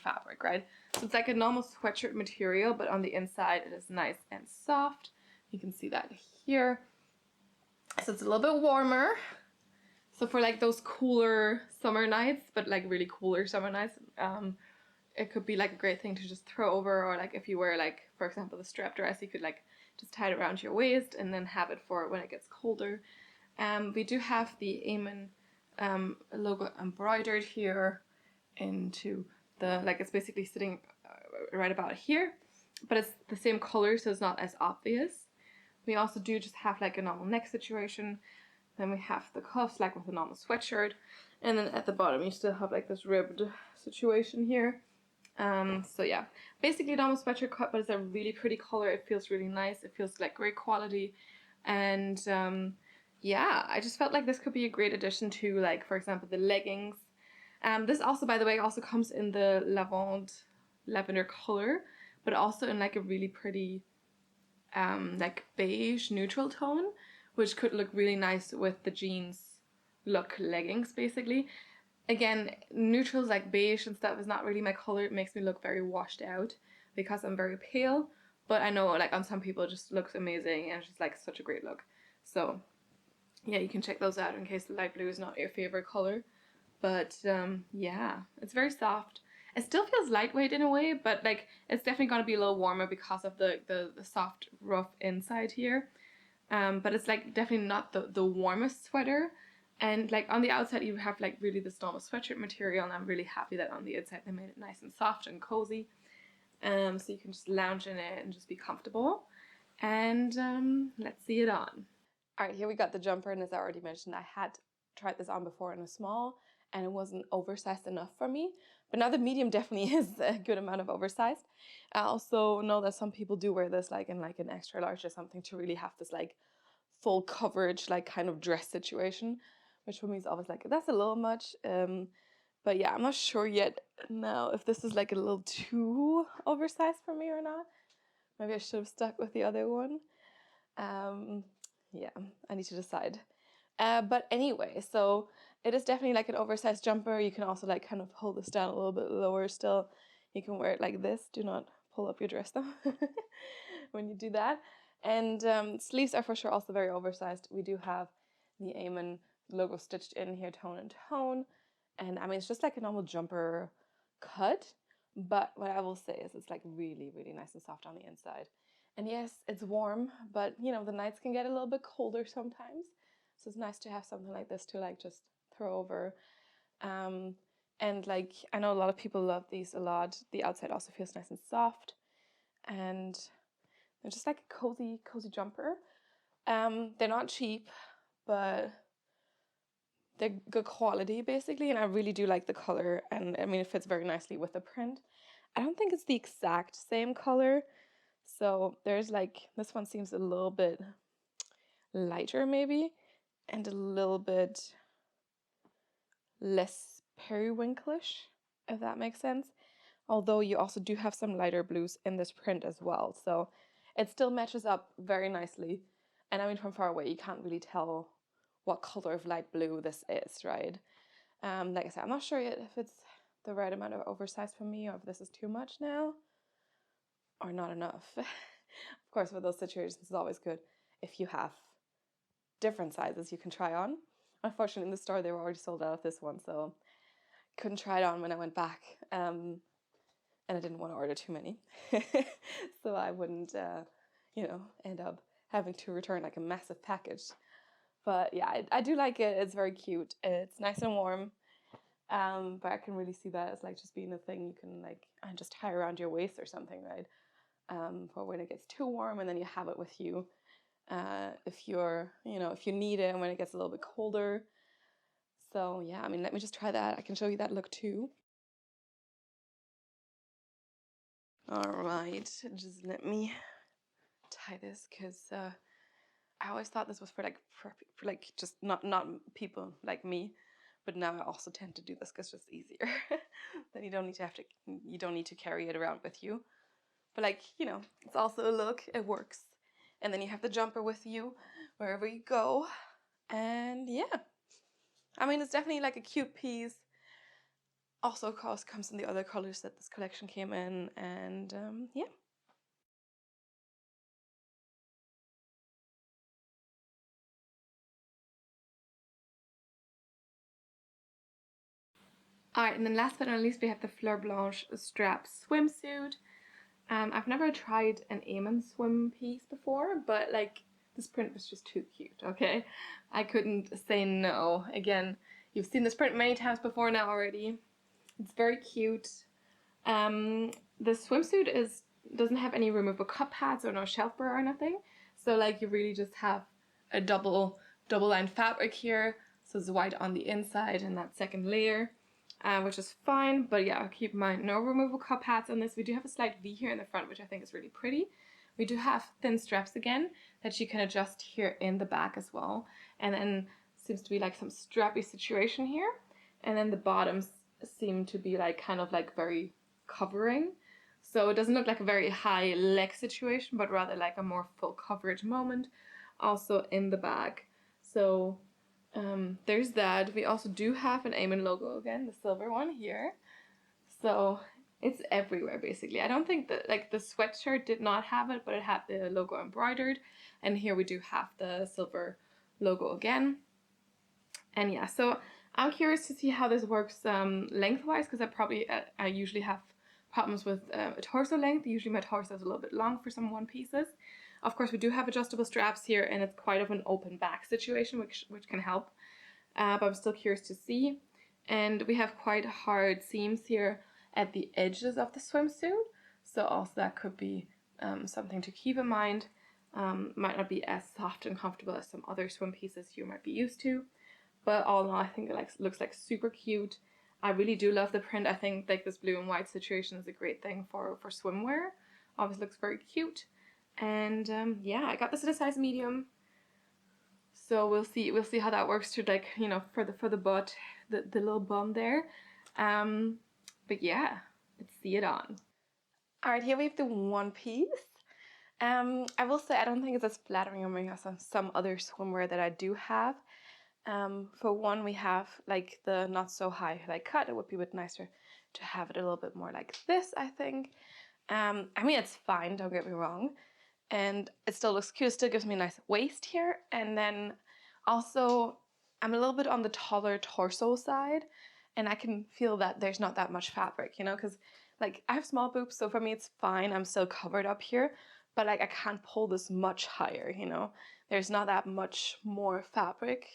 Speaker 1: fabric, right? So it's like a normal sweatshirt material, but on the inside it is nice and soft. You can see that here. So it's a little bit warmer. So for like those cooler summer nights, but like really cooler summer nights, it could be like a great thing to just throw over, or like if you wear like, for example, the strap dress, you could like just tie it around your waist and then have it for when it gets colder. We do have the Amen logo embroidered here into the, like it's basically sitting right about here, but it's the same color, so it's not as obvious. We also do just have like a normal neck situation. Then we have the cuffs like with a normal sweatshirt, and then at the bottom you still have like this ribbed situation here. So yeah, basically a normal sweatshirt cut, but it's a really pretty color. It feels really nice. It feels like great quality, and yeah, I just felt like this could be a great addition to, like, for example, the leggings. This also, by the way, also comes in the lavender color, but also in like a really pretty like beige neutral tone, which could look really nice with the jeans look leggings basically. Again, neutrals like beige and stuff is not really my color. It makes me look very washed out because I'm very pale, but I know like on some people it just looks amazing and it's just like such a great look. So yeah, you can check those out in case the light blue is not your favorite color. But yeah, it's very soft. It still feels lightweight in a way, but like it's definitely gonna be a little warmer because of the soft rough inside here. But it's like definitely not the warmest sweater. And like on the outside you have like really this normal sweatshirt material, and I'm really happy that on the inside they made it nice and soft and cozy. So you can just lounge in it and just be comfortable. And let's see it on. All right, here we got the jumper, and as I already mentioned, I had tried this on before in a small, and it wasn't oversized enough for me. But now the medium definitely is a good amount of oversized. I also know that some people do wear this like in like an extra large or something to really have this like full coverage, like kind of dress situation, which for me is always like, that's a little much. But yeah, I'm not sure yet now if this is like a little too oversized for me or not. Maybe I should have stuck with the other one. Yeah, I need to decide. But anyway, so it is definitely like an oversized jumper. You can also like kind of hold this down a little bit lower still. You can wear it like this. Do not pull up your dress though when you do that. And sleeves are for sure also very oversized. We do have the Eamon logo stitched in here, tone and tone. And I mean, it's just like a normal jumper cut. But what I will say is it's like really, really nice and soft on the inside. And yes, it's warm, but you know, the nights can get a little bit colder sometimes. So it's nice to have something like this to like just throw over. And like, I know a lot of people love these a lot. The outside also feels nice and soft. And they're just like a cozy jumper. They're not cheap, but they're good quality basically. And I really do like the color. And I mean, it fits very nicely with the print. I don't think it's the exact same color. So there's like, this one seems a little bit lighter maybe, and a little bit less periwinklish, if that makes sense. Although you also do have some lighter blues in this print as well. So it still matches up very nicely. And I mean, from far away, you can't really tell what color of light blue this is, right? Like I said, I'm not sure yet if it's the right amount of oversized for me, or if this is too much now or not enough. Of course, for those situations, it's always good if you have different sizes you can try on. Unfortunately, in the store, they were already sold out of this one, so I couldn't try it on when I went back. And I didn't want to order too many. So I wouldn't, end up having to return like a massive package. But yeah, I do like it. It's very cute. It's nice and warm. But I can really see that as like just being a thing you can like just tie around your waist or something, right? For when it gets too warm, and then you have it with you if you need it, and when it gets a little bit colder. So yeah, I mean, let me just try that. I can show you that look too. All right, just let me tie this, because I always thought this was for like just not people like me, but now I also tend to do this because it's just easier. Then you don't need to carry it around with you. But like, it's also a look, it works. And then you have the jumper with you wherever you go. And yeah, I mean, it's definitely like a cute piece. Also, of course, comes in the other colors that this collection came in. And yeah. Alright, and then last but not least, we have the Fleur Blanche strap swimsuit. I've never tried an Eamon swim piece before, but like, this print was just too cute, okay? I couldn't say no. Again, you've seen this print many times before now already. It's very cute. The swimsuit doesn't have any removable cup pads or no shelf bra or nothing. So like, you really just have a double lined fabric here. So it's white on the inside and that second layer. Which is fine, but yeah, keep in mind, no removable cup pads on this. We do have a slight V here in the front, which I think is really pretty. We do have thin straps again that you can adjust here in the back as well. And then seems to be like some strappy situation here. And then the bottoms seem to be like kind of like very covering. So it doesn't look like a very high leg situation, but rather like a more full coverage moment also in the back. So there's that. We also do have an Eamon logo again, the silver one here. So it's everywhere basically. I don't think that like the sweatshirt did not have it, but it had the logo embroidered. And here we do have the silver logo again. And yeah, so I'm curious to see how this works lengthwise, because I usually have problems with torso length. Usually my torso is a little bit long for some one pieces. Of course, we do have adjustable straps here, and it's quite of an open back situation, which can help. But I'm still curious to see. And we have quite hard seams here at the edges of the swimsuit. So also that could be something to keep in mind. Might not be as soft and comfortable as some other swim pieces you might be used to. But all in all, I think it looks like super cute. I really do love the print. I think like this blue and white situation is a great thing for swimwear. Obviously looks very cute. And yeah, I got this in a size medium. So we'll see how that works to like, for the butt, the little bum there. But yeah, let's see it on. Alright, here we have the one piece. I will say I don't think it's as flattering on me as some other swimwear that I do have. For one, we have like the not so high like cut. It would be a bit nicer to have it a little bit more like this, I think. I mean, it's fine, don't get me wrong. and it still looks cute. It still gives me a nice waist here. And then also I'm a little bit on the taller torso side, and I can feel that there's not that much fabric, you know, because like I have small boobs, so for me it's fine. I'm still covered up here, but like I can't pull this much higher, you know. There's not that much more fabric,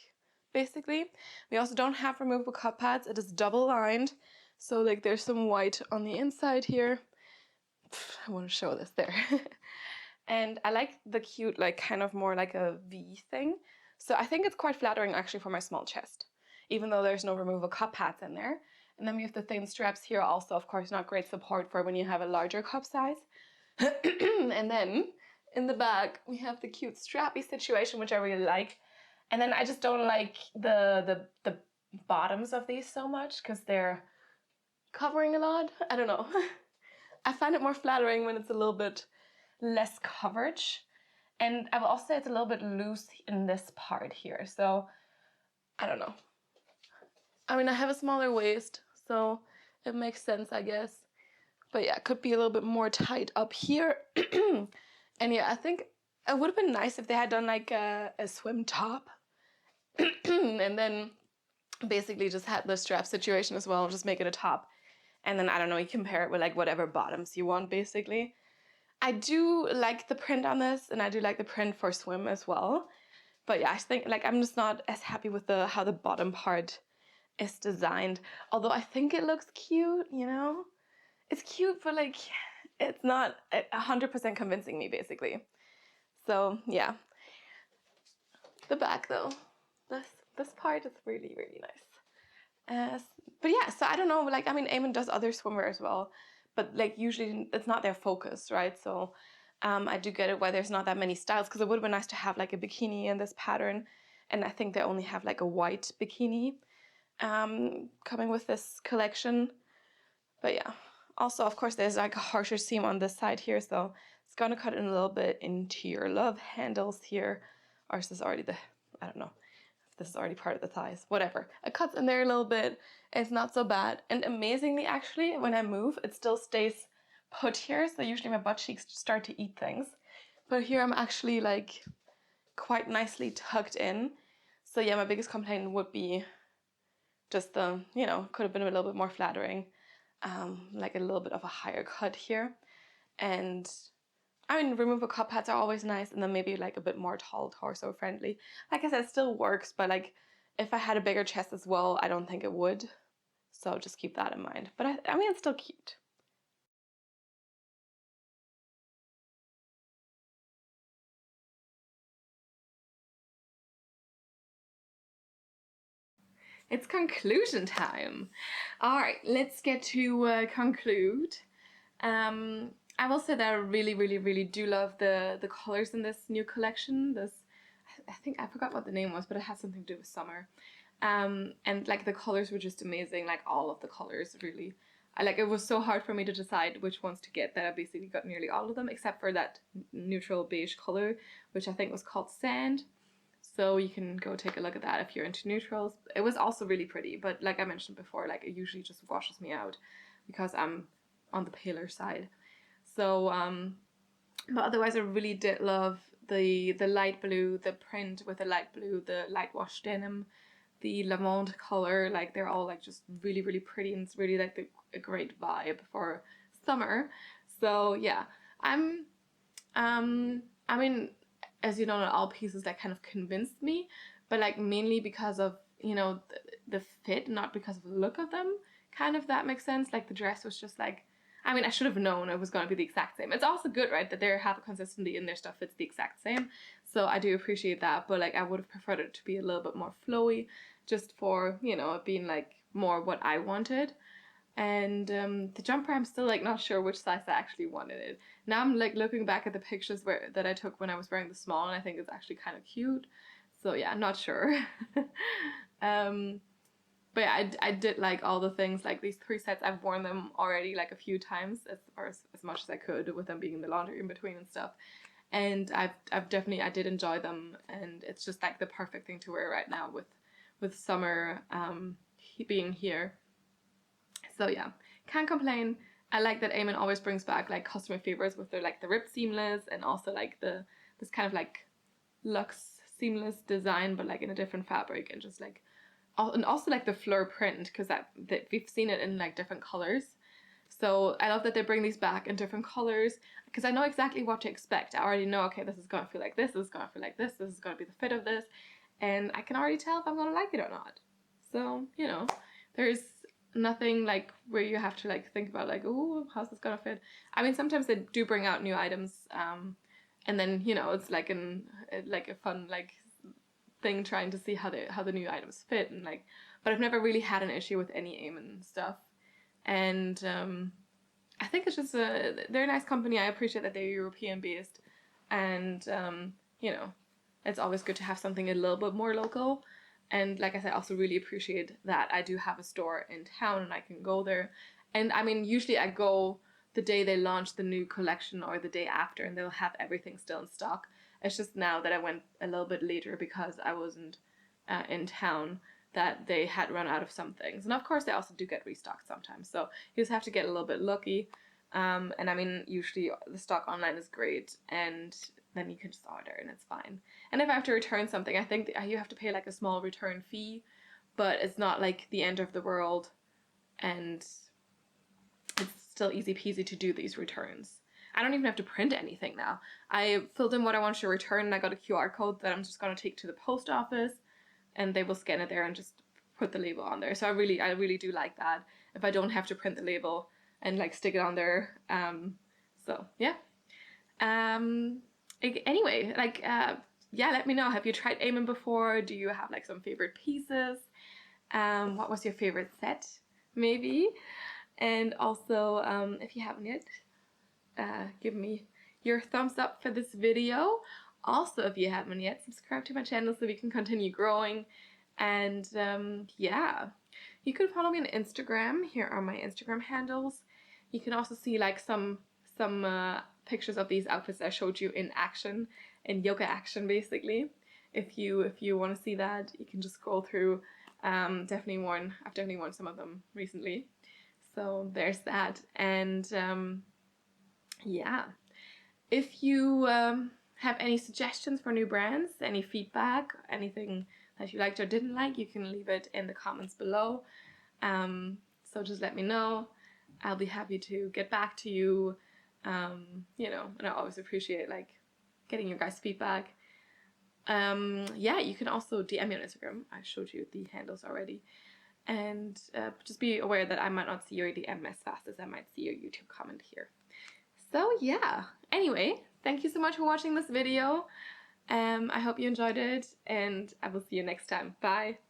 Speaker 1: basically. We also don't have removable cup pads. It is double lined, so like there's some white on the inside here. I want to show this there. And I like the cute, like kind of more like a V thing. So I think it's quite flattering actually for my small chest, even though there's no removable cup pads in there. And then we have the thin straps here, also of course not great support for when you have a larger cup size. And then in the back we have the cute strappy situation, which I really like. And then I just don't like the bottoms of these so much because they're covering a lot. I don't know. I find it more flattering when it's a little bit less coverage. And I will also say it's a little bit loose in this part here. So I don't know. I mean, I have a smaller waist, so it makes sense, I guess. But yeah, it could be a little bit more tight up here. And yeah, I think it would have been nice if they had done like a swim top. And then basically just had the strap situation as well, just make it a top. And then, I don't know, you compare it with like whatever bottoms you want, basically. I do like the print on this, and I do like the print for swim as well. But yeah, I think like I'm just not as happy with how the bottom part is designed. Although I think it looks cute, you know? It's cute, but like it's not 100% convincing me, basically. So yeah. The back though, this part is really, really nice. But yeah, so I don't know, like I mean Eamon does other swimwear as well, but like usually it's not their focus, right? So I do get it why there's not that many styles, because it would have been nice to have like a bikini in this pattern, and I think they only have like a white bikini coming with this collection. But yeah, also of course there's like a harsher seam on this side here, so it's gonna cut in a little bit into your love handles here. Or is this already I don't know. This is already part of the thighs, whatever. It cuts in there a little bit. It's not so bad. And amazingly, actually, when I move, it still stays put here. So usually my butt cheeks start to eat things. But here I'm actually like quite nicely tucked in. So yeah, my biggest complaint would be just you know, could have been a little bit more flattering. Like a little bit of a higher cut here. And I mean, removable cup pads are always nice, and then maybe like a bit more tall torso friendly. Like I said, it still works, but like if I had a bigger chest as well, I don't think it would. So just keep that in mind. But I mean, it's still cute. It's conclusion time. All right, let's get to conclude. I will say that I really, really, really do love the colors in this new collection. I think I forgot what the name was, but it has something to do with summer. And like the colors were just amazing, like all of the colors really. It was so hard for me to decide which ones to get that I basically got nearly all of them except for that neutral beige color, which I think was called Sand. So you can go take a look at that if you're into neutrals. It was also really pretty, but like I mentioned before, like it usually just washes me out because I'm on the paler side. So but otherwise I really did love the light blue, the print with the light blue, the light wash denim, the lavande color. Like they're all like just really, really pretty, and it's really like a great vibe for summer. So yeah, I mean, as you know, not all pieces that kind of convinced me, but like mainly because of, you know, the fit, not because of the look of them. Kind of, that makes sense. Like the dress was just like, I mean, I should have known it was going to be the exact same. It's also good, right, that they have a consistency in their stuff. It's the exact same. So I do appreciate that. But like, I would have preferred it to be a little bit more flowy, just for, you know, it being like more what I wanted. And the jumper, I'm still like not sure which size I actually wanted it. Now I'm like looking back at the pictures that I took when I was wearing the small, and I think it's actually kind of cute. So yeah, not sure. um, but yeah, I did like all the things, like these 3 sets. I've worn them already like a few times, as much as I could, with them being in the laundry in between and stuff. And I've definitely, I did enjoy them, and it's just like the perfect thing to wear right now with summer being here. So yeah, can't complain. I like that Eamon always brings back like customer favorites with their like the ripped seamless and also like this kind of like luxe seamless design, but like in a different fabric, and just like and also like the Fleur print, because that we've seen it in like different colors. So I love that they bring these back in different colors, because I know exactly what to expect. I already know, okay, this is going to feel like this is going to feel like this is going to be the fit of this, and I can already tell if I'm going to like it or not. So, you know, there's nothing like where you have to like think about like, oh, how's this going to fit? I mean, sometimes they do bring out new items, and then, you know, it's like a fun like thing trying to see how the new items fit, and like, but I've never really had an issue with any Eamon stuff. And I think it's just they're a nice company. I appreciate that they're European based, and you know, it's always good to have something a little bit more local. And like I said, I also really appreciate that I do have a store in town and I can go there. And I mean, usually I go the day they launch the new collection or the day after, and they'll have everything still in stock. It's just now that I went a little bit later because I wasn't in town, that they had run out of some things. And of course, they also do get restocked sometimes. So you just have to get a little bit lucky. And I mean, usually the stock online is great, and then you can just order and it's fine. And if I have to return something, I think you have to pay like a small return fee, but it's not like the end of the world, and it's still easy peasy to do these returns. I don't even have to print anything now. I filled in what I wanted to return, and I got a QR code that I'm just going to take to the post office, and they will scan it there and just put the label on there. So I really do like that, if I don't have to print the label and like stick it on there. So yeah. Anyway, like yeah, let me know. Have you tried Eamon before? Do you have like some favorite pieces? What was your favorite set, maybe? And also, if you haven't yet, give me your thumbs up for this video. Also, if you haven't yet, subscribe to my channel so we can continue growing. And yeah, you can follow me on Instagram. Here are my Instagram handles. You can also see like some pictures of these outfits I showed you in action, in yoga action basically. If you want to see that, you can just scroll through. I've definitely worn some of them recently. So there's that. And yeah, if you have any suggestions for new brands, any feedback, anything that you liked or didn't like, you can leave it in the comments below. So just let me know. I'll be happy to get back to you. You know, and I always appreciate like getting your guys' feedback. Yeah, you can also DM me on Instagram. I showed you the handles already. And just be aware that I might not see your DM as fast as I might see your YouTube comment here. So yeah, anyway, thank you so much for watching this video. I hope you enjoyed it, and I will see you next time. Bye!